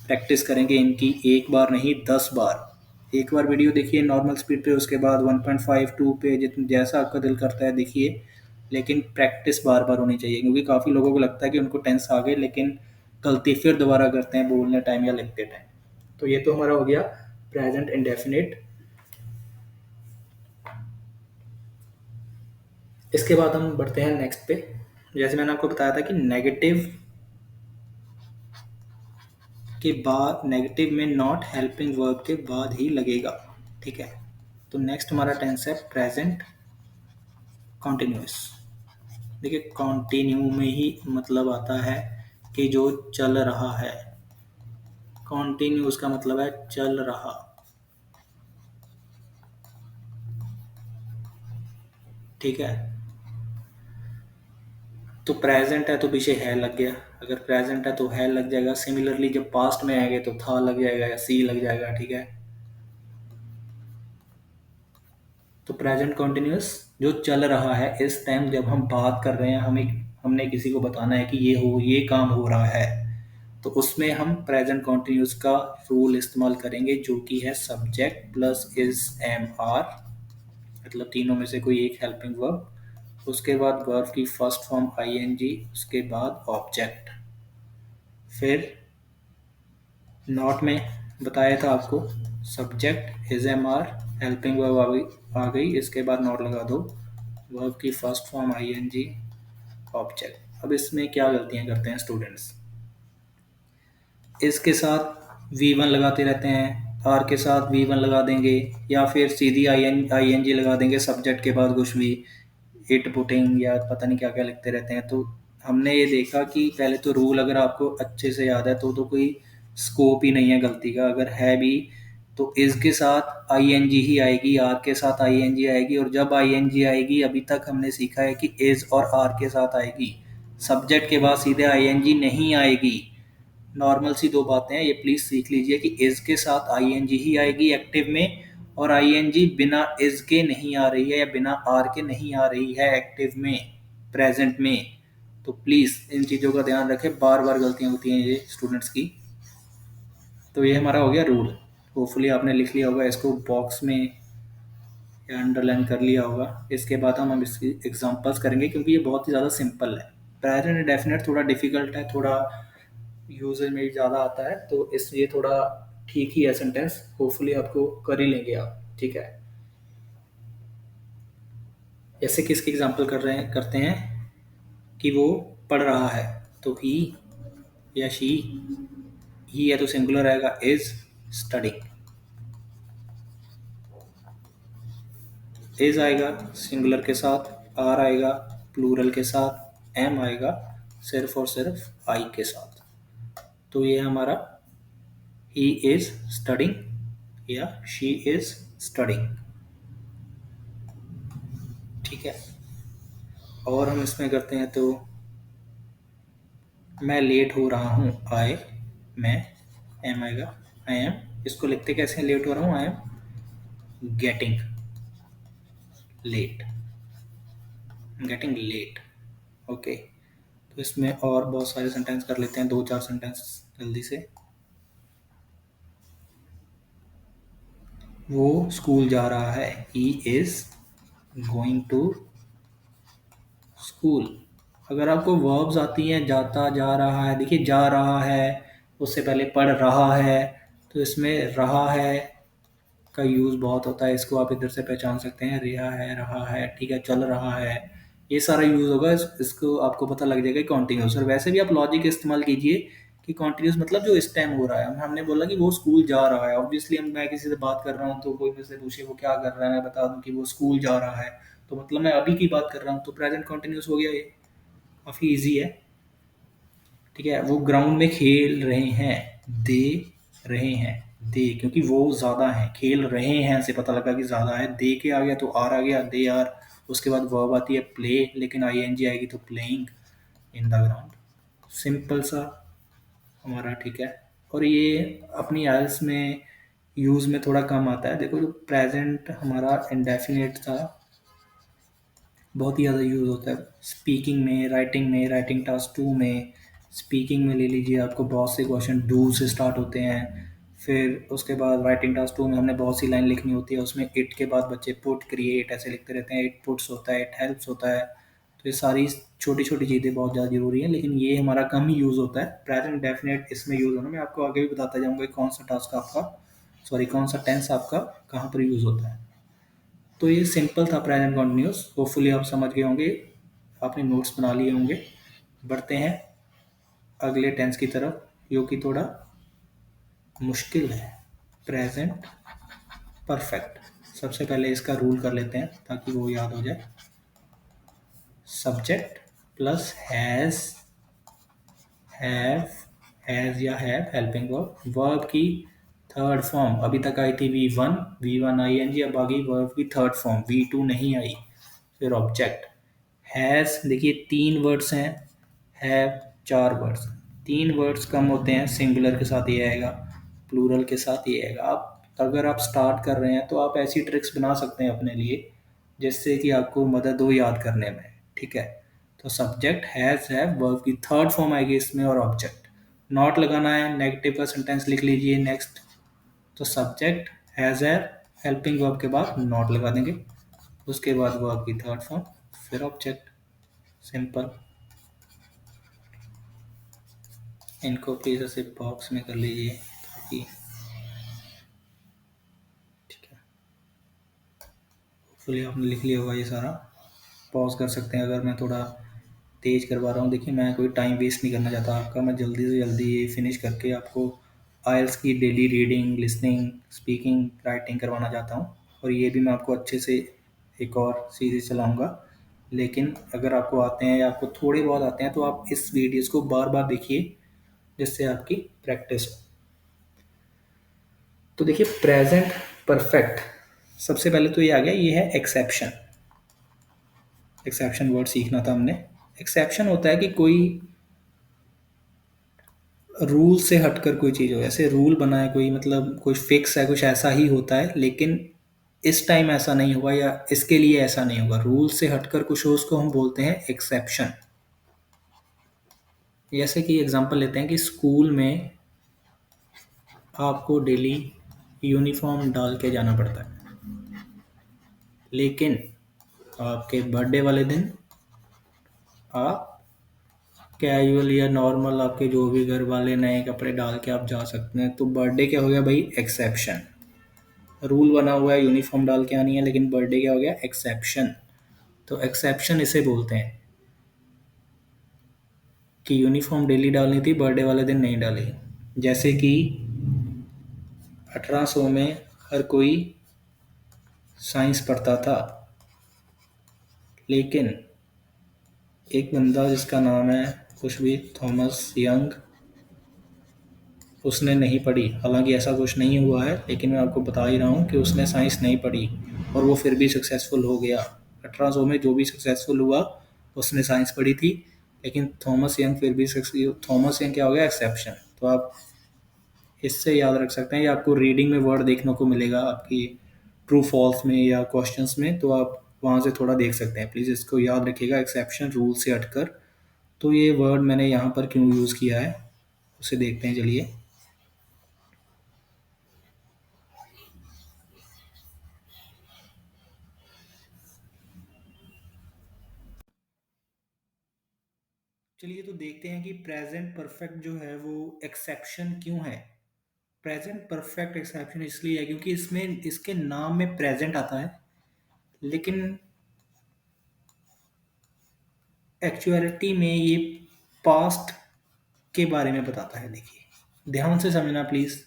प्रैक्टिस करेंगे इनकी, एक बार नहीं 10 बार। एक बार वीडियो देखिए नॉर्मल स्पीड पे, उसके बाद 1.5 2 पे, जितना जैसा आपका दिल करता है देखिए। लेकिन प्रैक्टिस बार बार होनी चाहिए, क्योंकि काफ़ी लोगों को लगता है कि उनको टेंस आ गए, लेकिन गलती फिर दोबारा करते हैं बोलने टाइम या लिखते टाइम। तो ये तो हमारा हो गया प्रेजेंट इंडेफिनिट। इसके बाद हम बढ़ते हैं नेक्स्ट पे। जैसे मैंने आपको बताया था कि नेगेटिव के बाद, नेगेटिव में नॉट हेल्पिंग वर्ब के बाद ही लगेगा। ठीक है, तो नेक्स्ट हमारा टेंस है प्रेजेंट कॉन्टिन्यूस। देखिए कॉन्टिन्यू में ही मतलब आता है कि जो चल रहा है। कॉन्टिन्यूस का मतलब है चल रहा। ठीक है, तो प्रेजेंट है तो पीछे है लग गया, अगर प्रेजेंट है तो है लग जाएगा। सिमिलरली जब पास्ट में आएंगे तो था लग जाएगा या सी लग जाएगा। ठीक है, तो प्रेजेंट कॉन्टिन्यूस जो चल रहा है इस टाइम जब हम बात कर रहे हैं, हमने किसी को बताना है कि ये काम हो रहा है, तो उसमें हम प्रेजेंट कॉन्टिन्यूस का रूल इस्तेमाल करेंगे, जो कि है subject plus is am are, मतलब तीनों में से कोई एक हेल्पिंग वर्ब, उसके बाद वर्ब की फर्स्ट फॉर्म आईएनजी, उसके बाद ऑब्जेक्ट। फिर नॉट में बताया था आपको, subject is am are, helping verb आ गई, इसके बाद नॉट लगा दो, वर्ब की फर्स्ट फॉर्म आईएनजी, ऑब्जेक्ट। अब इसमें क्या गलतियां करते हैं स्टूडेंट्स, इसके साथ V1 लगाते रहते हैं, आर के साथ V1 लगा देंगे, या फिर सीधी आई एन जी लगा देंगे सब्जेक्ट के बाद कुछ भी, इट पुटिंग या पता नहीं क्या क्या लिखते रहते हैं। तो हमने ये देखा कि पहले तो रूल अगर आपको अच्छे से याद है तो कोई स्कोप ही नहीं है गलती का। अगर है भी तो इज के साथ आई एन जी ही आएगी, आर के साथ आई एन जी आएगी, और जब आई एन जी आएगी अभी तक हमने सीखा है कि इज और आर के साथ आएगी, सब्जेक्ट के बाद सीधे आई एन जी नहीं आएगी। नॉर्मल सी दो बातें हैं, ये प्लीज सीख लीजिए कि इज के साथ आईएनजी ही आएगी एक्टिव में, और आईएनजी बिना इज के नहीं आ रही है या बिना आर के नहीं आ रही है एक्टिव में, प्रेजेंट में। तो प्लीज इन चीजों का ध्यान रखें, बार बार गलतियां होती हैं ये स्टूडेंट्स की। तो ये हमारा हो गया रूल। होपफुली आपने लिख लिया होगा इसको बॉक्स में या अंडरलाइन कर लिया होगा। इसके बाद हम इसकी एग्जांपल्स करेंगे, क्योंकि ये बहुत ही ज़्यादा सिंपल है। प्रेजेंट डेफिनेट थोड़ा डिफिकल्ट है, थोड़ा यूजर में ज़्यादा आता है, तो इसलिए थोड़ा ठीक ही है सेंटेंस, होपफुली आपको कर ही लेंगे आप। ठीक है, जैसे कि इसकी एग्जांपल करते हैं कि वो पढ़ रहा है, तो ही या शी, ही है तो सिंगुलर आएगा इज स्टडिंग, इज आएगा सिंगुलर के साथ, आर आएगा प्लूरल के साथ, एम आएगा सिर्फ और सिर्फ आई के साथ। तो ये हमारा ही इज स्टडिंग या शी इज स्टडिंग। ठीक है, और हम इसमें करते हैं तो मैं लेट हो रहा हूँ, आई, मैं, एम आएगा आई एम। इसको लिखते कैसे हैं लेट हो रहा हूँ? I am getting late, getting late. Okay, तो इसमें और बहुत सारे सेंटेंस कर लेते हैं, दो चार सेंटेंस जल्दी से। वो स्कूल जा रहा है, he is going to school. अगर आपको वर्ब्स आती हैं, जाता जा रहा है, देखिए जा रहा है, उससे पहले पढ़ रहा है, तो इसमें रहा है का यूज़ बहुत होता है, इसको आप इधर से पहचान सकते हैं, रिहा है, रहा है, ठीक है, चल रहा है, ये सारा यूज़ होगा। इसको आपको पता लग जाएगा कॉन्टिन्यूस। और वैसे भी आप लॉजिक इस्तेमाल कीजिए कि कॉन्टिन्यूस मतलब जो इस टाइम हो रहा है। हमने बोला कि वो स्कूल जा रहा है, ऑब्वियसली हम मैं किसी से बात कर रहा हूँ तो कोई मुझसे पूछे वो क्या कर रहा है, मैं बता दूँ कि वो स्कूल जा रहा है, तो मतलब मैं अभी की बात कर रहा हूँ, तो प्रेजेंट कॉन्टिन्यूस हो गया ये। काफ़ी ईजी है। ठीक है, वो ग्राउंड में खेल रहे हैं, दे रहे हैं, दे क्योंकि वो ज़्यादा है, खेल रहे हैं से पता लगा कि ज़्यादा है, दे के आ गया तो आर आ गया, दे आर। उसके बाद वर्ब आती है प्ले, लेकिन आई एन जी आएगी तो playing in the ground. Simple सा हमारा, ठीक है। और ये अपनी आइल्स में यूज़ में थोड़ा कम आता है। देखो, जो प्रेजेंट हमारा इंडेफिनिट था, बहुत ही ज़्यादा यूज़ होता है स्पीकिंग में, राइटिंग टास्क टू में। स्पीकिंग में ले लीजिए, आपको बहुत से क्वेश्चन डू से स्टार्ट होते हैं। फिर उसके बाद राइटिंग टास्क टू में हमने बहुत सी लाइन लिखनी होती है, उसमें इट के बाद बच्चे पुट, क्रिएट ऐसे लिखते रहते हैं। इट पुट्स होता है, इट हेल्प्स होता है। तो ये सारी छोटी छोटी चीज़ें बहुत ज़्यादा ज़रूरी हैं, लेकिन ये हमारा कम ही यूज़ होता है। प्रेजेंट डेफिनेट इसमें यूज़ होना, मैं आपको आगे भी बताता जाऊँगा कि कौन सा टास्क आपका, सॉरी, कौन सा टेंस आपका कहाँ पर यूज़ होता है। तो ये सिंपल था प्रेजेंट कॉन्टिन्यूस। होपफुली आप समझ गए होंगे, आपने नोट्स बना लिए होंगे। बढ़ते हैं अगले टेंस की तरफ, जो कि थोड़ा मुश्किल है, प्रेजेंट परफेक्ट। सबसे पहले इसका रूल कर लेते हैं ताकि वो याद हो जाए। सब्जेक्ट प्लस हैव, हैज या हैव हेल्पिंग वर्ब, वर्ब की थर्ड फॉर्म। अभी तक आई थी V one I N G, अब आ गई वर्ब की थर्ड फॉर्म, वी टू नहीं आई। फिर ऑब्जेक्ट हैज़, देखिए तीन वर्ड्स हैं, हैव चार वर्ड्स। तीन वर्ड्स कम होते हैं, सिंगुलर के साथ ये आएगा, प्लूरल के साथ ये आएगा। आप अगर आप स्टार्ट कर रहे हैं तो आप ऐसी ट्रिक्स बना सकते हैं अपने लिए जिससे कि आपको मदद हो याद करने में, ठीक है। तो सब्जेक्ट हैज़ हैव, वर्ब की थर्ड फॉर्म आएगी इसमें, और ऑब्जेक्ट। नॉट लगाना है, नेगेटिव का सेंटेंस लिख लीजिए नेक्स्ट। तो subject has have, helping verb के बाद नॉट लगा देंगे, उसके बाद वर्ब की थर्ड फॉर्म, फिर ऑब्जेक्ट। सिंपल। इनको प्लीज़ ऐसे बॉक्स में कर लीजिए ताकि, ठीक है, फुली आपने लिख लिया होगा ये सारा। पॉज कर सकते हैं अगर मैं थोड़ा तेज करवा रहा हूँ। देखिए, मैं कोई टाइम वेस्ट नहीं करना चाहता आपका, मैं जल्दी से जल्दी ये फिनिश करके आपको आइल्स की daily reading, listening, speaking, writing करवाना चाहता हूँ। और ये भी मैं आपको अच्छे से एक और सीरीज चलाऊँगा। लेकिन अगर आपको आते हैं या आपको थोड़े बहुत आते हैं तो आप इस वीडियोज़ को बार बार देखिए जिससे आपकी प्रैक्टिस हो। तो देखिए, प्रेजेंट परफेक्ट, सबसे पहले तो ये आ गया, ये है एक्सेप्शन। एक्सेप्शन वर्ड सीखना था हमने। एक्सेप्शन होता है कि कोई रूल से हटकर कोई चीज़ हो, ऐसे रूल बना है कोई, मतलब कुछ फिक्स है, कुछ ऐसा ही होता है, लेकिन इस टाइम ऐसा नहीं होगा या इसके लिए ऐसा नहीं होगा, रूल से हटकर कुछ हो, उसको हम बोलते हैं एक्सेप्शन। जैसे कि एग्जांपल लेते हैं कि स्कूल में आपको डेली यूनिफॉर्म डाल के जाना पड़ता है, लेकिन आपके बर्थडे वाले दिन आप कैजुअल या नॉर्मल, आपके जो भी घर वाले नए कपड़े डाल के आप जा सकते हैं। तो बर्थडे क्या हो गया भाई, एक्सेप्शन। रूल बना हुआ है यूनिफॉर्म डाल के आनी है, लेकिन बर्थडे क्या हो गया, एक्सेप्शन। तो एक्सेप्शन इसे बोलते हैं कि यूनिफॉर्म डेली डालनी थी, बर्थडे वाले दिन नहीं डाली। जैसे कि 1800 में हर कोई साइंस पढ़ता था, लेकिन एक बंदा जिसका नाम है कुछ भी थॉमस यंग, उसने नहीं पढ़ी। हालांकि ऐसा कुछ नहीं हुआ है, लेकिन मैं आपको बता ही रहा हूँ कि उसने साइंस नहीं पढ़ी और वो फिर भी सक्सेसफुल हो गया। 1800 में जो भी सक्सेसफुल हुआ उसने साइंस पढ़ी थी, लेकिन थॉमस यंग फिर भी थॉमस यंग क्या हो गया, एक्सेप्शन। तो आप इससे याद रख सकते हैं, या आपको रीडिंग में वर्ड देखने को मिलेगा आपकी ट्रू फॉल्स में या क्वेश्चंस में, तो आप वहाँ से थोड़ा देख सकते हैं। प्लीज़ इसको याद रखिएगा, एक्सेप्शन, रूल से हटकर। तो ये वर्ड मैंने यहाँ पर क्यों यूज़ किया है उसे देखते हैं, चलिए। चलिए, तो देखते हैं कि प्रेजेंट परफेक्ट जो है वो एक्सेप्शन क्यों है। प्रेजेंट परफेक्ट एक्सेप्शन इसलिए है क्योंकि इसमें इसके नाम में प्रेजेंट आता है, लेकिन एक्चुअलिटी में ये पास्ट के बारे में बताता है। देखिए ध्यान से समझना प्लीज,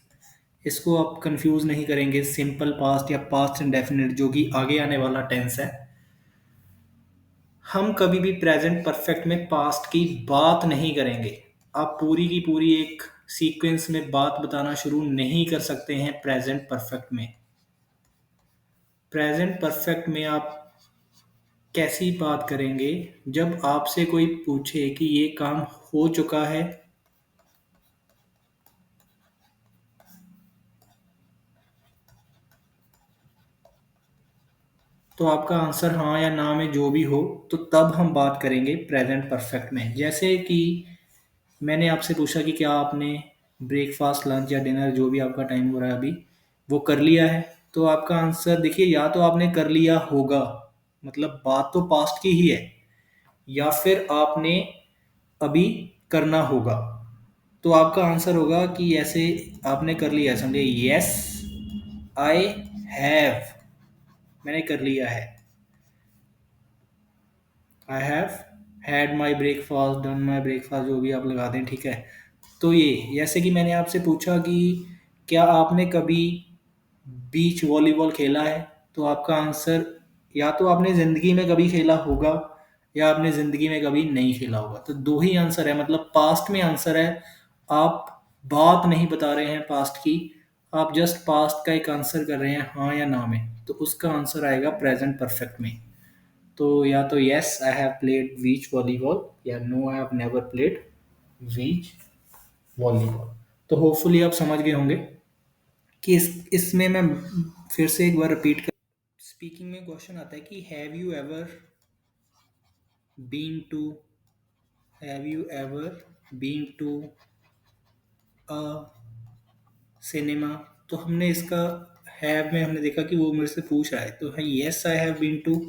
इसको आप कंफ्यूज नहीं करेंगे सिंपल पास्ट या पास्ट इंडेफिनिट जो कि आगे आने वाला टेंस है। हम कभी भी प्रेजेंट परफेक्ट में पास्ट की बात नहीं करेंगे। आप पूरी की पूरी एक सीक्वेंस में बात बताना शुरू नहीं कर सकते हैं प्रेजेंट परफेक्ट में। प्रेजेंट परफेक्ट में आप कैसी बात करेंगे जब आपसे कोई पूछे कि ये काम हो चुका है, तो आपका आंसर हाँ या ना में जो भी हो, तो तब हम बात करेंगे प्रेजेंट परफेक्ट में। जैसे कि मैंने आपसे पूछा कि क्या आपने ब्रेकफास्ट लंच या डिनर जो भी आपका टाइम हो रहा है अभी वो कर लिया है, तो आपका आंसर देखिए या तो आपने कर लिया होगा, मतलब बात तो पास्ट की ही है, या फिर आपने अभी करना होगा। तो आपका आंसर होगा कि ऐसे आपने कर लिया है, समझे, यस आई हैव, मैंने कर लिया है। I have had my breakfast, done my breakfast, जो भी आप लगा दें, ठीक है। तो ये जैसे कि मैंने आपसे पूछा कि क्या आपने कभी बीच वॉलीबॉल खेला है, तो आपका आंसर या तो आपने ज़िंदगी में कभी खेला होगा या आपने ज़िंदगी में कभी नहीं खेला होगा। तो दो ही आंसर है, मतलब पास्ट में आंसर है। आप बात नहीं बता रहे हैं पास्ट की, आप जस्ट पास्ट का एक आंसर कर रहे हैं हाँ या ना में, तो उसका आंसर आएगा प्रेजेंट परफेक्ट में। तो या तो yes I have played beach volleyball या no I have never played beach volleyball. तो होपफुली आप समझ गए होंगे कि इसमें मैं फिर से एक बार रिपीट कर, स्पीकिंग में क्वेश्चन आता है कि been to have you ever been to a cinema. तो हमने इसका हैव में हमने देखा कि वो मेरे से पूछ रहा है, तो है yes I have been to.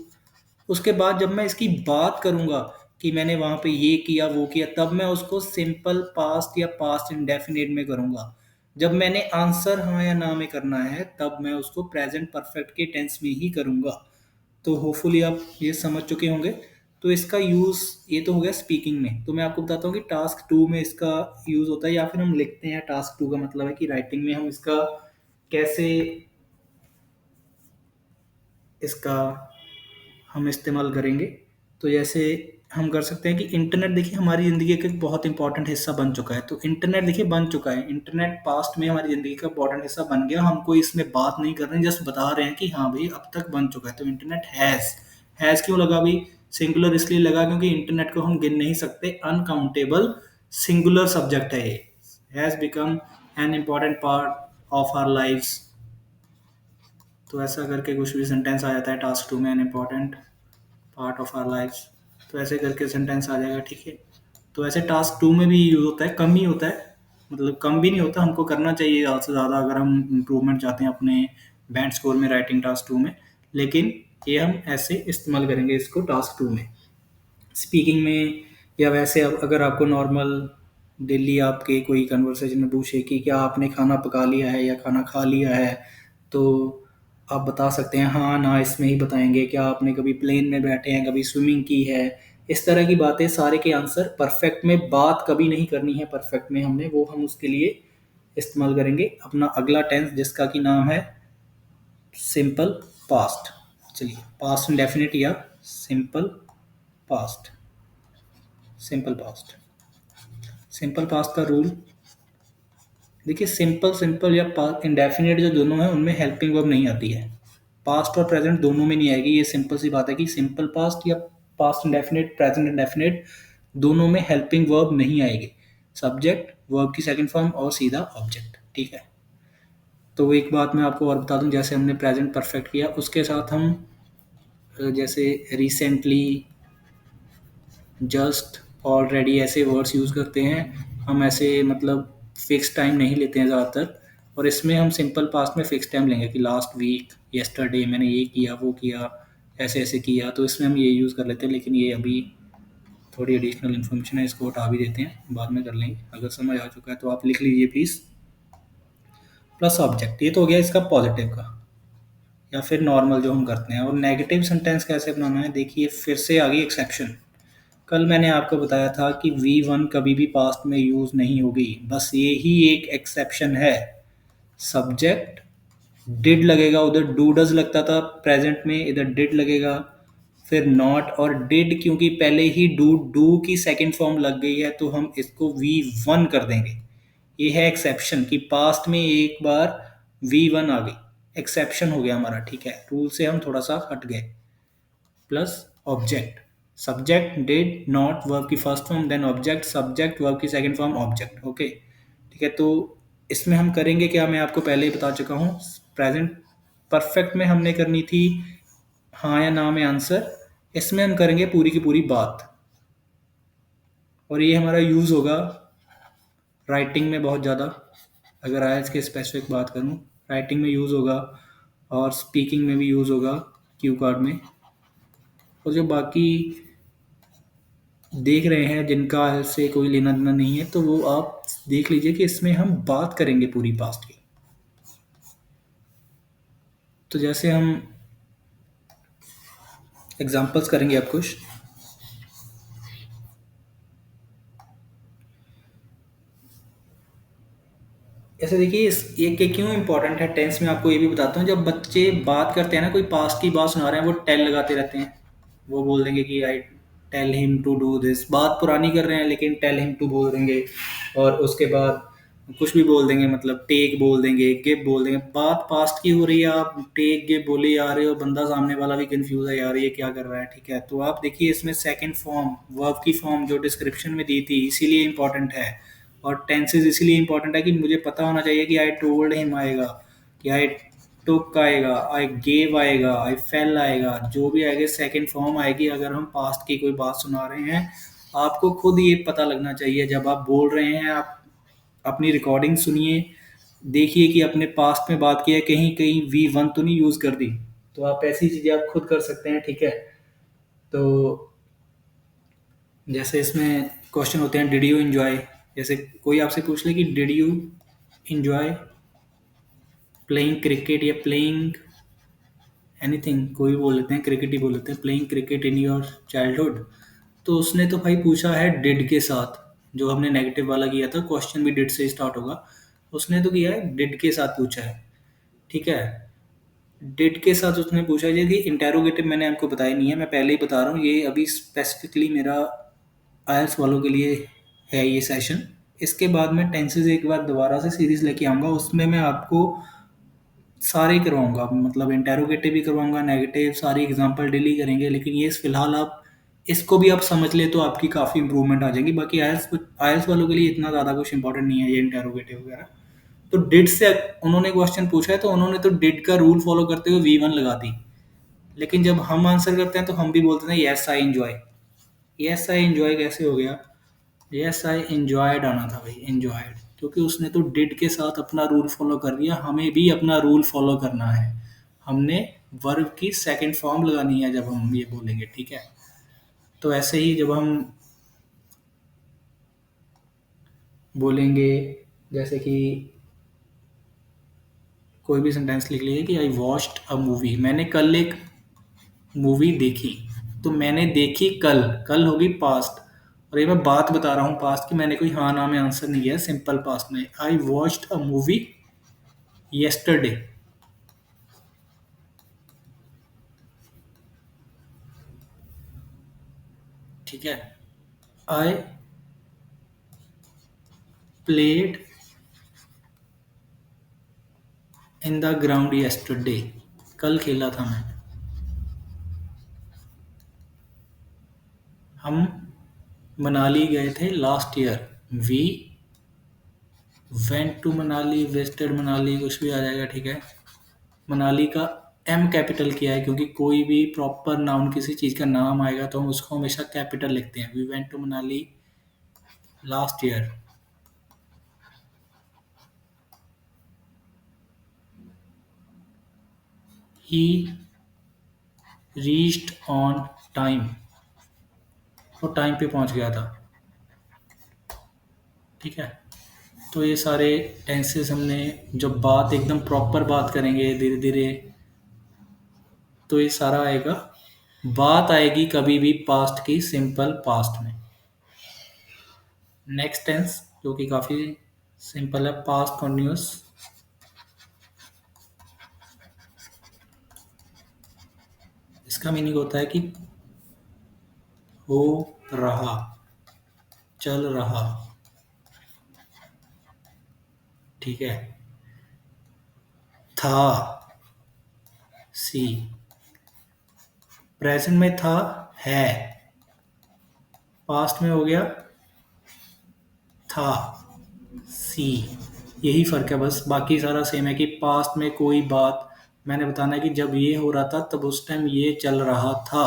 उसके बाद जब मैं इसकी बात करूंगा कि मैंने वहां पे ये किया वो किया, तब मैं उसको सिंपल पास्ट या पास्ट इंडेफिनिट में करूंगा। जब मैंने आंसर हाँ या ना में करना है तब मैं उसको प्रेजेंट परफेक्ट के टेंस में ही करूंगा। तो होपफुली आप ये समझ चुके होंगे। तो इसका यूज़ ये तो हो गया स्पीकिंग में। तो मैं आपको बताता हूँ कि टास्क टू में इसका यूज़ होता है, या फिर हम लिखते हैं। टास्क टू का मतलब है कि राइटिंग में हम इसका कैसे इसका हम इस्तेमाल करेंगे। तो जैसे हम कर सकते हैं कि इंटरनेट देखिए हमारी ज़िंदगी का एक बहुत इंपॉर्टेंट हिस्सा बन चुका है। तो इंटरनेट देखिए बन चुका है, इंटरनेट पास्ट में हमारी ज़िंदगी का इंपॉर्टेंट हिस्सा बन गया। हम कोई इसमें बात नहीं कर रहे हैं, जस्ट बता रहे हैं कि हाँ भाई अब तक बन चुका है। तो इंटरनेट हैज़ क्यों लगा भाई, सिंगुलर इसलिए लगा क्योंकि इंटरनेट को हम गिन नहीं सकते, अनकाउंटेबल सिंगुलर सब्जेक्ट है ये। Has become an important part of our lifes. तो ऐसा करके कुछ भी सेंटेंस आ जाता है टास्क टू में, an important part of our lifes. तो ऐसे करके सेंटेंस आ जाएगा, ठीक है। तो ऐसे टास्क टू में भी यूज़ होता है, कम ही होता है, मतलब कम भी नहीं होता, हमको करना चाहिए ज़्यादा से ज़्यादा अगर हम इम्प्रूवमेंट चाहते हैं अपने बैंड स्कोर में राइटिंग टास्क टू में। लेकिन ये हम ऐसे इस्तेमाल करेंगे इसको टास्क टू में, स्पीकिंग में। या वैसे अब अगर आपको नॉर्मल डेली आपके कोई कन्वर्सेशन में पूछे कि क्या आपने खाना पका लिया है या खाना खा लिया है, तो आप बता सकते हैं हाँ ना, इसमें ही बताएंगे। क्या आपने कभी प्लेन में बैठे हैं, कभी स्विमिंग की है, इस तरह की बातें सारे के आंसर। परफेक्ट में बात कभी नहीं करनी है परफेक्ट में हमने, वो हम उसके लिए इस्तेमाल करेंगे अपना अगला टेंस जिसका कि नाम है सिंपल पास्ट। चलिए पास्ट इंडेफिनिट या simple past. Simple past, simple past का रूल देखिए, सिंपल सिंपल या इंडेफिनिट जो दोनों हैं उनमें हेल्पिंग वर्ब नहीं आती है। पास्ट और प्रेजेंट दोनों में नहीं आएगी। ये सिंपल सी बात है कि सिंपल पास्ट या पास्ट इंडेफिनिट, प्रेजेंट इंडेफिनिट, दोनों में हेल्पिंग वर्ब नहीं आएगी। सब्जेक्ट, वर्ब की सेकंड फॉर्म और सीधा ऑब्जेक्ट, ठीक है। तो एक बात मैं आपको और बता दूं, जैसे हमने प्रेजेंट परफेक्ट किया उसके साथ हम जैसे रिसेंटली, जस्ट, ऑलरेडी ऐसे वर्ड्स यूज़ करते हैं। हम ऐसे मतलब फिक्स टाइम नहीं लेते हैं ज़्यादातर। और इसमें हम सिंपल पास्ट में फिक्स टाइम लेंगे कि लास्ट वीक, यस्टरडे, मैंने ये किया वो किया, ऐसे ऐसे किया, तो इसमें हम ये यूज़ कर लेते हैं। लेकिन ये अभी थोड़ी एडिशनल इन्फॉर्मेशन है, इसको हटा भी देते हैं, बाद में कर लेंगे। अगर समझ आ चुका है तो आप लिख लीजिए प्लीज़। Plus object. ये तो हो गया इसका पॉजिटिव का या फिर नॉर्मल जो हम करते हैं। और नेगेटिव सेंटेंस कैसे बनाना है, देखिए फिर से आ गई एक्सेप्शन। कल मैंने आपको बताया था कि V1 कभी भी पास्ट में यूज़ नहीं होगी, बस ये ही एक एक्सेप्शन है। सब्जेक्ट डिड लगेगा, उधर डू डज लगता था प्रेजेंट में, इधर डिड लगेगा। फिर नॉट और डिड, क्योंकि पहले ही डू डू की सेकंड फॉर्म लग गई है तो हम इसको V1 कर देंगे। ये है एक्सेप्शन कि पास्ट में एक बार V1 आ गई, एक्सेप्शन हो गया हमारा, ठीक है, रूल से हम थोड़ा सा हट गए। Plus object, subject did not verb की first form, then object subject verb की सेकंड फॉर्म ऑब्जेक्ट। ओके ठीक है, तो इसमें हम करेंगे क्या, मैं आपको पहले ही बता चुका हूँ। प्रेजेंट परफेक्ट में हमने करनी थी हाँ या ना में आंसर, इसमें हम करेंगे पूरी की पूरी बात। और ये हमारा यूज़ होगा राइटिंग में बहुत ज़्यादा। अगर आयल्स की स्पेसिफिक बात करूँ, राइटिंग में यूज़ होगा और स्पीकिंग में भी यूज़ होगा, क्यू कार्ड में। और जो बाकी देख रहे हैं जिनका आयल्स से कोई लेना देना नहीं है, तो वो आप देख लीजिए कि इसमें हम बात करेंगे पूरी पास्ट की। तो जैसे हम एग्जांपल्स करेंगे आप कुछ। ऐसे देखिए ये क्यों इंपॉर्टेंट है टेंस में, आपको ये भी बताता हूँ। जब बच्चे बात करते हैं ना, कोई पास्ट की बात सुना रहे हैं, वो टेल लगाते रहते हैं। वो बोल देंगे कि I tell him to do this, बात पुरानी कर रहे हैं लेकिन टेल हिम टू बोल देंगे। और उसके बाद कुछ भी बोल देंगे, मतलब टेक बोल देंगे, गिव बोल देंगे। बात पास्ट की हो रही है, आप टेक गिव बोले जा रहे हो, बंदा सामने वाला भी कंफ्यूज है, यार ये क्या कर रहा है, ठीक है। तो आप देखिए इसमें सेकंड फॉर्म वर्ब की फॉर्म जो डिस्क्रिप्शन में दी थी, इसीलिए इंपॉर्टेंट है। और टेंसेज इसलिए इंपॉर्टेंट है कि मुझे पता होना चाहिए कि आई टोल्ड हिम आएगा, कि आई टुक आएगा, आई गेव आएगा, आई फेल आएगा, जो भी आएगा सेकंड फॉर्म आएगी। अगर हम पास्ट की कोई बात सुना रहे हैं, आपको खुद ये पता लगना चाहिए जब आप बोल रहे हैं। आप अपनी रिकॉर्डिंग सुनिए, देखिए कि अपने पास्ट में बात की है, कहीं कहीं V1 तो नहीं यूज़ कर दी। तो आप ऐसी चीज़ें आप खुद कर सकते हैं, ठीक है। तो जैसे इसमें क्वेश्चन होते हैं, डिड यू इंजॉय, जैसे कोई आपसे पूछ ले कि did you enjoy playing cricket या प्लेइंग एनीथिंग, कोई भी बोल लेते हैं, क्रिकेट ही बोल लेते हैं, playing cricket in your childhood. तो उसने तो भाई पूछा है डिड के साथ, जो हमने नेगेटिव वाला किया था, क्वेश्चन भी डिड से स्टार्ट होगा। उसने तो किया है डिड के साथ पूछा है, ठीक है। डिड के साथ उसने पूछा है, कि इंटेरोगेटिव मैंने आपको बताया नहीं है, मैं पहले ही बता रहा हूँ, ये अभी स्पेसिफिकली मेरा आयल्स वालों के लिए है ये सेशन। इसके बाद मैं टेंसेज एक बार दोबारा से सीरीज लेके आऊँगा, उसमें मैं आपको सारे करवाऊंगा, मतलब इंटेरोगेटिव भी करवाऊंगा, नेगेटिव, सारी एग्जांपल डेली करेंगे। लेकिन ये फिलहाल आप इसको भी आप समझ ले तो आपकी काफ़ी इंप्रूवमेंट आ जाएगी। बाकी आयल्स आयल्स वालों के लिए इतना ज़्यादा कुछ इंपॉर्टेंट नहीं है ये इंटेरोगेटिव वगैरह। तो डिड से उन्होंने क्वेश्चन पूछा है, तो उन्होंने तो डिड का रूल फॉलो करते हुए V1 लगा दी। लेकिन जब हम आंसर करते हैं तो हम भी बोलते हैं yes I enjoy. Yes I enjoy कैसे हो गया, यस आई एंजॉयड आना था भाई, एंजॉयड, क्योंकि उसने तो डिड के साथ अपना रूल फॉलो कर दिया, हमें भी अपना रूल फॉलो करना है। हमने वर्ब की सेकंड फॉर्म लगानी है जब हम ये बोलेंगे, ठीक है। तो ऐसे ही जब हम बोलेंगे, जैसे कि कोई भी सेंटेंस लिख लीजिए कि आई वॉच्ड अ मूवी, मैंने कल एक मूवी देखी। तो मैंने देखी कल, कल होगी पास्ट। और ये मैं बात बता रहा हूँ पास्ट की, मैंने कोई हाँ ना में आंसर नहीं किया, सिंपल पास्ट में। I watched a movie yesterday, ठीक है। I played in the ground yesterday, कल खेला था मैं। हम मनाली गए थे last year, we went to Manali, visited Manali, कुछ भी आ जाएगा, ठीक है। मनाली का M कैपिटल किया है, क्योंकि कोई भी प्रॉपर नाउन किसी चीज़ का नाम आएगा तो हम उसको हमेशा कैपिटल लिखते हैं। We went to Manali last year. He reached on time, वो टाइम पे पहुंच गया था, ठीक है। तो ये सारे टेंसेस हमने जब बात एकदम प्रॉपर बात करेंगे धीरे धीरे, तो ये सारा आएगा। बात आएगी कभी भी पास्ट की सिंपल पास्ट में। नेक्स्ट टेंस जो कि काफ़ी सिंपल है, पास्ट कॉन्टिन्यूस। इसका मीनिंग होता है कि हो रहा, चल रहा, ठीक है। था, सी, प्रेजेंट में था, है, पास्ट में हो गया था, सी। यही फर्क है बस, बाकी सारा सेम है कि पास्ट में कोई बात मैंने बताना है कि जब ये हो रहा था तब उस टाइम ये चल रहा था,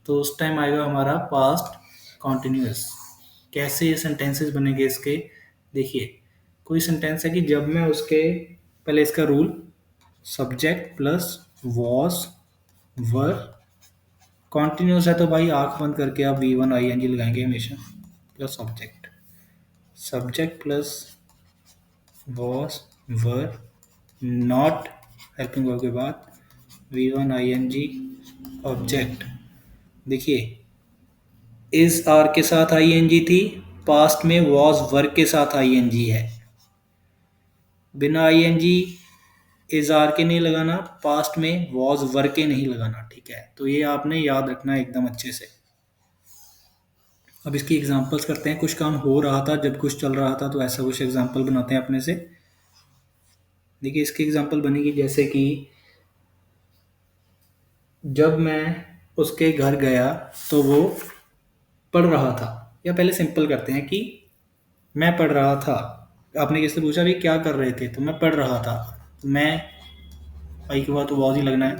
तो उस टाइम आएगा हमारा पास्ट कॉन्टिन्यूस। कैसे ये सेंटेंसेस बनेंगे इसके, देखिए। कोई सेंटेंस है कि जब मैं उसके, पहले इसका rule, subject plus was were, continuous है तो भाई आंख बंद करके आप V one I N G लगाएंगे हमेशा, plus object. Subject plus was were, not helping verb के बाद V one I N G object. देखिए, इज आर के साथ आई एन जी थी, पास्ट में वॉज वर्क के साथ आई एन जी है। बिना I N G is are के नहीं लगाना, पास्ट में वॉज वर्क के नहीं लगाना, ठीक है। तो ये आपने याद रखना है एकदम अच्छे से। अब इसकी एग्जांपल्स करते हैं। कुछ काम हो रहा था जब कुछ चल रहा था, तो ऐसा कुछ एग्जांपल बनाते हैं अपने से। देखिए, इसकी एग्जांपल बनेगी जैसे कि जब मैं उसके घर गया तो वो पढ़ रहा था। या पहले सिंपल करते हैं कि मैं पढ़ रहा था। आपने किससे पूछा भी क्या कर रहे थे, तो मैं पढ़ रहा था। तो मैं आई के बाद तो वॉज ही लगना है,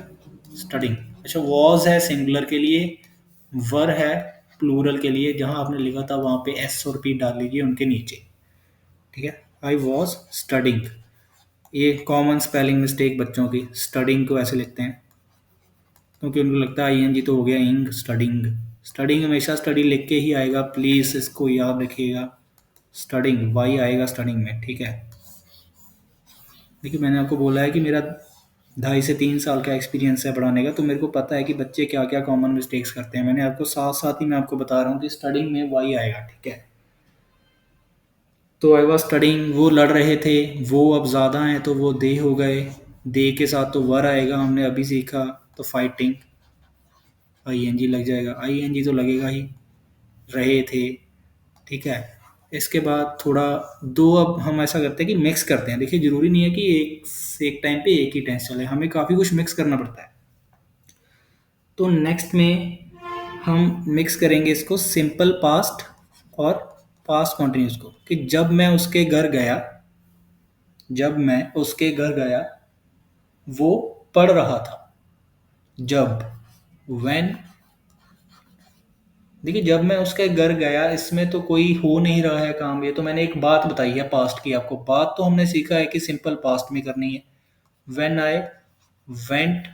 स्टडिंग। अच्छा, वॉज है सिंगुलर के लिए, वर है प्लूरल के लिए। जहां आपने लिखा था वहां पे एस और पी डाल लीजिए उनके नीचे, ठीक है। I was studying. ये कॉमन स्पेलिंग मिस्टेक बच्चों की, स्टडिंग को ऐसे लिखते हैं क्योंकि उनको लगता है आई एन जी तो हो गया इंग, स्टडिंग। स्टडिंग हमेशा स्टडी लिख के ही आएगा, प्लीज़ इसको याद रखिएगा। स्टडिंग वाई आएगा स्टडिंग में, ठीक है। देखिए, मैंने आपको बोला है कि मेरा 2.5 से 3 साल का एक्सपीरियंस है पढ़ाने का, तो मेरे को पता है कि बच्चे क्या क्या कॉमन मिस्टेक्स करते हैं। मैंने आपको साथ साथ ही मैं आपको बता रहा हूँ कि स्टडिंग में वाई आएगा, ठीक है। तो आई वॉज स्टडिंग, वो लड़ रहे थे, वो अब ज़्यादा हैं तो वो दे हो गए। दे के साथ तो वर आएगा, हमने अभी सीखा। तो फाइटिंग, आई एन जी लग जाएगा, आई एन जी तो लगेगा ही, रहे थे, ठीक है। इसके बाद थोड़ा दो, अब हम ऐसा करते हैं कि मिक्स करते हैं। देखिए, ज़रूरी नहीं है कि एक टाइम पे एक ही टेंस चले, हमें काफ़ी कुछ मिक्स करना पड़ता है। तो नेक्स्ट में हम मिक्स करेंगे इसको सिंपल पास्ट और पास्ट कॉन्टिन्यूस को, कि जब मैं उसके घर गया, जब मैं उसके घर गया वो पढ़ रहा था। जब, व्हेन। देखिए, जब मैं उसके घर गया, इसमें तो कोई हो नहीं रहा है काम, ये तो मैंने एक बात बताई है पास्ट की आपको। बात तो हमने सीखा है कि सिंपल पास्ट में करनी है। When I went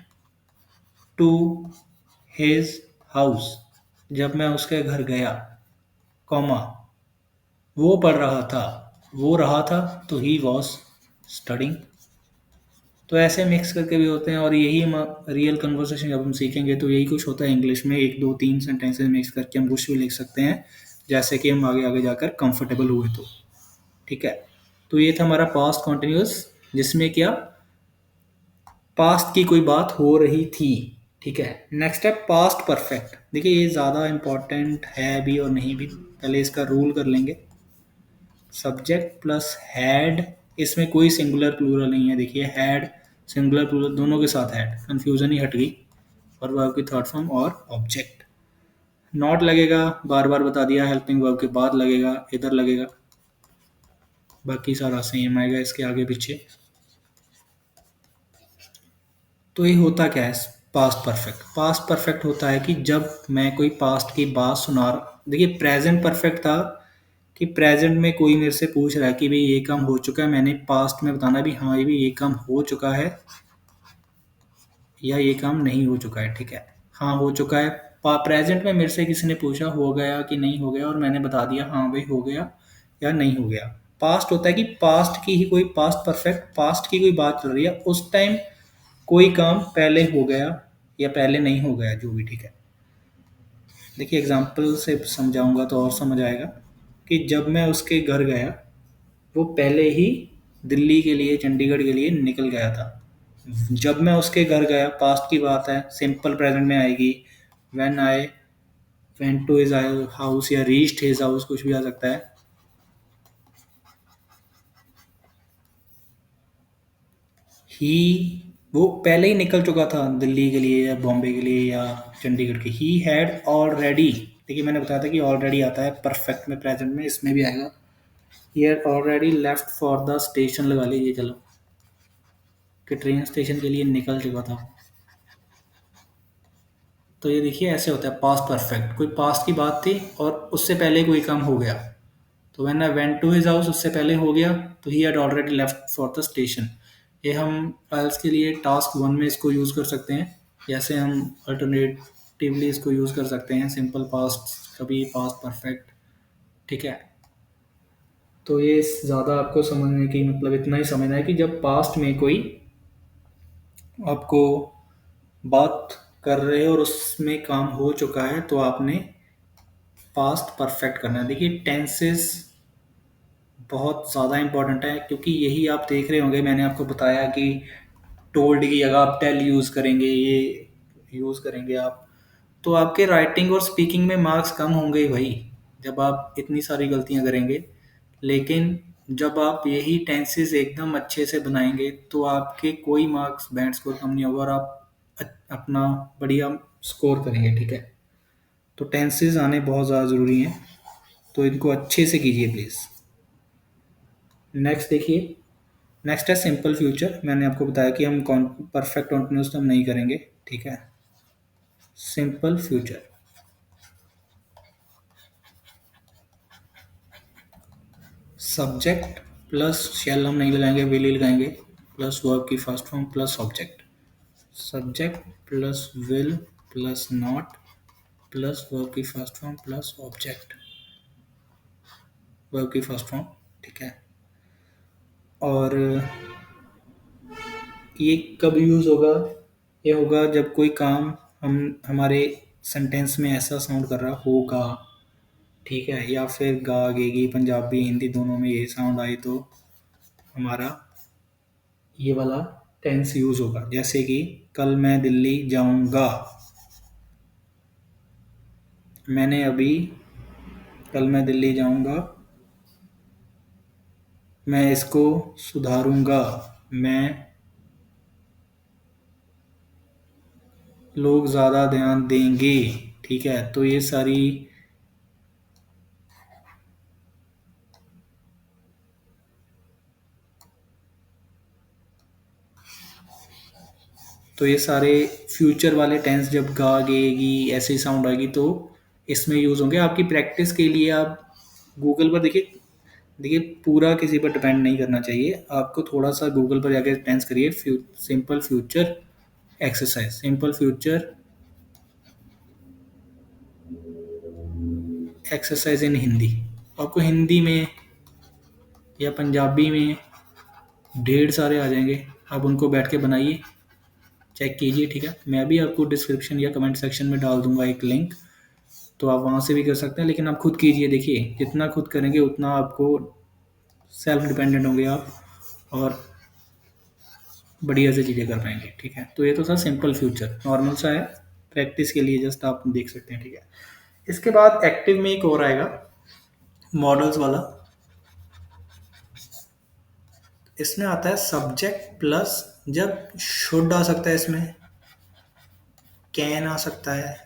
to his house, जब मैं उसके घर गया, कॉमा, वो पढ़ रहा था, वो रहा था तो ही वॉज स्टडिंग। तो ऐसे मिक्स करके भी होते हैं, और यही हम रियल कन्वर्सेशन जब हम सीखेंगे तो यही कुछ होता है इंग्लिश में। 1 2 3 सेंटेंसेस मिक्स करके हम कुछ भी लिख सकते हैं, जैसे कि हम आगे आगे जाकर कंफर्टेबल हुए तो, ठीक है। तो ये था हमारा पास्ट कॉन्टिन्यूस, जिसमें क्या, पास्ट की कोई बात हो रही थी, ठीक है। नेक्स्ट है पास्ट परफेक्ट। देखिए, ये ज़्यादा इंपॉर्टेंट है भी और नहीं भी। पहले इसका रूल कर लेंगे, सब्जेक्ट प्लस हैड। इसमें कोई सिंगुलर प्लूरल नहीं है। देखिए, हैड सिंगुलर प्लूरल दोनों के साथ हैड, कंफ्यूजन ही हट गई। और वर्ब की थर्ड फॉर्म और ऑब्जेक्ट। नॉट लगेगा, बार बार बता दिया, हेल्पिंग वर्ब के बाद लगेगा, इधर लगेगा। बाकी सारा सेम आएगा इसके आगे पीछे। तो ये होता क्या है पास्ट परफेक्ट? पास्ट परफेक्ट होता है कि जब मैं कोई पास्ट की बात सुना रहा, देखिए प्रेजेंट परफेक्ट था कि प्रेजेंट में कोई मेरे से पूछ रहा है कि भाई ये काम हो चुका है, मैंने पास्ट में बताना भी हाँ ये भी ये काम हो चुका है या ये काम नहीं हो चुका है, ठीक है। हाँ हो चुका है, प्रेजेंट में मेरे से किसी ने पूछा हो गया कि नहीं हो गया, और मैंने बता दिया हाँ भाई हो गया या नहीं हो गया। पास्ट होता है कि पास्ट की ही कोई पास्ट परफेक्ट, पास्ट की कोई बात चल रही है, उस टाइम कोई काम पहले हो गया या पहले नहीं हो गया, जो भी, ठीक है। देखिए एग्जाम्पल से समझाऊंगा तो और समझ आएगा कि जब मैं उसके घर गया, वो पहले ही दिल्ली के लिए, चंडीगढ़ के लिए निकल गया था। जब मैं उसके घर गया, पास्ट की बात है, सिंपल प्रेजेंट में आएगी। When I went to his house या रीच्ड हिज हाउस, कुछ भी आ सकता है। ही, वो पहले ही निकल चुका था दिल्ली के लिए या बॉम्बे के लिए या चंडीगढ़ के। ही हैड ऑलरेडी, देखिए मैंने बताया था कि ऑलरेडी आता है परफेक्ट में, प्रेजेंट में, इसमें भी आएगा। ही had already left for the station, लगा लीजिए चलो, कि ट्रेन स्टेशन के लिए निकल चुका था। तो ये देखिए ऐसे होता है पास्ट परफेक्ट, कोई पास्ट की बात थी और उससे पहले कोई काम हो गया। तो when I went to his house, उससे पहले हो गया, तो he had already left for the station. ये हम आइल्स के लिए टास्क वन में इसको यूज़ कर सकते हैं। जैसे हम अल्टरनेटिवली इसको यूज़ कर सकते हैं, सिंपल पास्ट, कभी पास्ट परफेक्ट, ठीक है। तो ये ज़्यादा आपको समझने की, मतलब इतना ही समझना है कि जब पास्ट में कोई आपको बात कर रहे हो और उसमें काम हो चुका है, तो आपने पास्ट परफेक्ट करना है। देखिए टेंसेस बहुत ज़्यादा इंपॉर्टेंट है, क्योंकि यही आप देख रहे होंगे, मैंने आपको बताया कि टोल्ड की जगह आप टेल यूज़ करेंगे, ये यूज़ करेंगे आप, तो आपके राइटिंग और स्पीकिंग में मार्क्स कम होंगे ही भाई, जब आप इतनी सारी गलतियां करेंगे। लेकिन जब आप यही टेंसेस एकदम अच्छे से बनाएंगे, तो आपके कोई मार्क्स, बैंड स्कोर कम नहीं होगा और आप अपना बढ़िया स्कोर करेंगे, ठीक है। तो टेंसेस आने बहुत ज़्यादा ज़रूरी हैं, तो इनको अच्छे से कीजिए प्लीज़। नेक्स्ट देखिए, नेक्स्ट है सिंपल फ्यूचर। मैंने आपको बताया कि हम परफेक्ट कॉन्टिन्यूस तो हम नहीं करेंगे, ठीक है। Simple future, subject plus shall हम नहीं लगाएंगे, विल ही लगाएंगे, प्लस वर्ब की first form plus object. Subject plus will plus not plus verb की first form plus object, verb की फर्स्ट फॉर्म, ठीक है। और ये कब यूज़ होगा? ये होगा जब कोई काम हम हमारे सेंटेंस में ऐसा साउंड कर रहा होगा, ठीक है, या फिर गा गेगी, पंजाबी हिंदी दोनों में ये साउंड आई, तो हमारा ये वाला टेंस यूज होगा। जैसे कि कल मैं दिल्ली जाऊंगा, मैंने अभी, कल मैं दिल्ली जाऊंगा, मैं इसको सुधारूंगा, मैं, लोग ज़्यादा ध्यान देंगे, ठीक है। तो ये सारी, तो ये सारे फ्यूचर वाले टेंस जब गा गेगी ऐसे ही साउंड आएगी, तो इसमें यूज़ होंगे। आपकी प्रैक्टिस के लिए आप गूगल पर देखिए, देखिए पूरा किसी पर डिपेंड नहीं करना चाहिए, आपको थोड़ा सा गूगल पर जाके टेंस करिए, simple future exercise, simple future exercise in Hindi. आपको हिंदी में या पंजाबी में ढेर सारे आ जाएंगे, आप उनको बैठ के बनाइए, चेक कीजिए, ठीक है। मैं भी आपको डिस्क्रिप्शन या कमेंट सेक्शन में डाल दूंगा एक लिंक, तो आप वहाँ से भी कर सकते हैं, लेकिन आप खुद कीजिए। देखिए जितना खुद करेंगे उतना आपको सेल्फ डिपेंडेंट होंगे आप, और बढ़िया से चीज़ें कर पाएंगे, ठीक है। तो ये तो था सिंपल फ्यूचर, नॉर्मल सा है, प्रैक्टिस के लिए जस्ट आप देख सकते हैं, ठीक है। इसके बाद एक्टिव में एक और आएगा, मॉडल्स वाला। इसमें आता है सब्जेक्ट प्लस, जब शुड आ सकता है, इसमें कैन आ सकता है,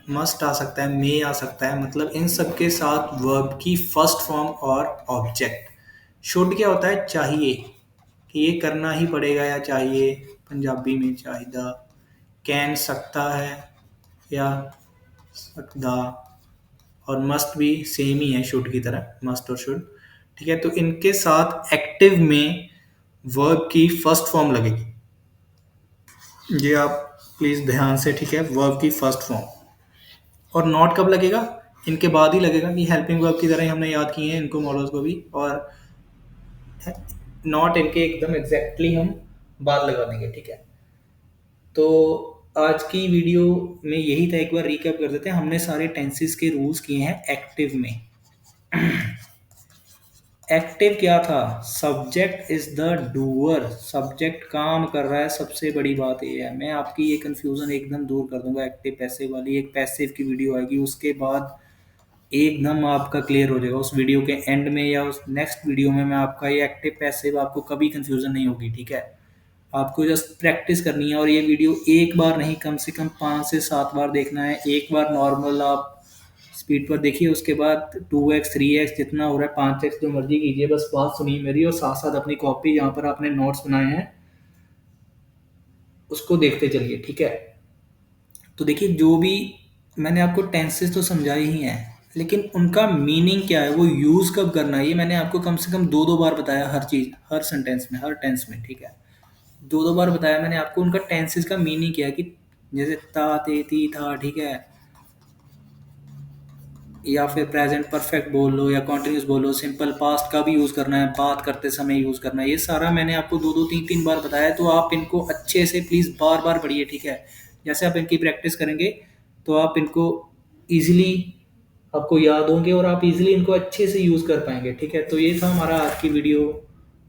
मस्ट आ सकता है, मे आ सकता है, मतलब इन सब के साथ वर्ब की फर्स्ट फॉर्म और ऑब्जेक्ट। शुड क्या होता है? चाहिए, कि ये करना ही पड़ेगा या चाहिए, पंजाबी में चाहिदा। कैन सकता है या सकदा, और मस्ट भी सेम ही है शुड की तरह, मस्ट और शुड, ठीक है। तो इनके साथ एक्टिव में वर्ब की फर्स्ट फॉर्म लगेगी, ये आप प्लीज ध्यान से, ठीक है, वर्ब की फर्स्ट फॉर्म। और नॉट कब लगेगा? इनके बाद ही लगेगा कि हेल्पिंग वर्ब की तरह ही हमने याद किए हैं इनको मॉडल्स को भी, और नॉट इनके एकदम एग्जैक्टली हम बाद लगा देंगे, ठीक है। तो आज की वीडियो में यही था, एक बार रिकैप कर देते हैं। हमने सारे टेंसेस के रूल्स किए हैं एक्टिव में। एक्टिव क्या था? Subject is the doer, subject काम कर रहा है, सबसे बड़ी बात ये है। मैं आपकी ये कंफ्यूजन एकदम दूर कर दूंगा एक्टिव पैसिव वाली। एक पैसिव की वीडियो आएगी, उसके बाद एकदम आपका क्लियर हो जाएगा। उस वीडियो के एंड में या उस नेक्स्ट वीडियो में मैं आपका ये एक्टिव पैसिव, आपको कभी कंफ्यूजन नहीं होगी, ठीक है। आपको जस्ट प्रैक्टिस करनी है, और ये वीडियो एक बार नहीं, कम से कम 5 से 7 बार देखना है। एक बार नॉर्मल आप स्पीड पर देखिए, उसके बाद 2x 3x जितना हो रहा है, 5x जो मर्जी कीजिए, बस बात सुनिए मेरी, और साथ साथ अपनी कॉपी जहाँ पर आपने नोट्स बनाए हैं उसको देखते चलिए, ठीक है। तो देखिए, जो भी मैंने आपको टेंसेस तो समझाए ही हैं, लेकिन उनका मीनिंग क्या है, वो यूज़ कब करना है, ये मैंने आपको कम से कम 2-2 बार बताया। हर चीज़, हर सेंटेंस में, हर टेंस में, ठीक है। 2-2 बार बताया मैंने आपको उनका टेंसेस का मीनिंग क्या है। कि जैसे ता ते ती था, ठीक है, या फिर प्रेजेंट परफेक्ट बोल लो या कॉन्टिन्यूस बोलो, सिंपल पास्ट का भी यूज़ करना है, बात करते समय यूज़ करना है। ये सारा मैंने आपको 2-2 3-3 बार बताया है, तो आप इनको अच्छे से प्लीज़ बार बार पढ़िए, ठीक है। जैसे आप इनकी प्रैक्टिस करेंगे तो आप इनको ईजिली, आपको याद होंगे, और आप इजीली इनको अच्छे से यूज़ कर पाएंगे, ठीक है। तो ये था हमारा आज की वीडियो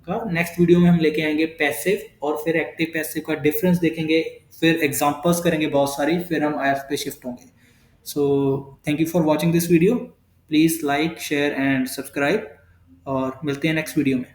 का। नेक्स्ट वीडियो में हम लेके आएंगे पैसिव और फिर एक्टिव पैसिव का डिफरेंस देखेंगे, फिर एग्जांपल्स करेंगे बहुत सारी, फिर हम आयर्स पे शिफ्ट होंगे। So thank you for watching this video. Please like share and subscribe, और मिलते हैं नेक्स्ट वीडियो में।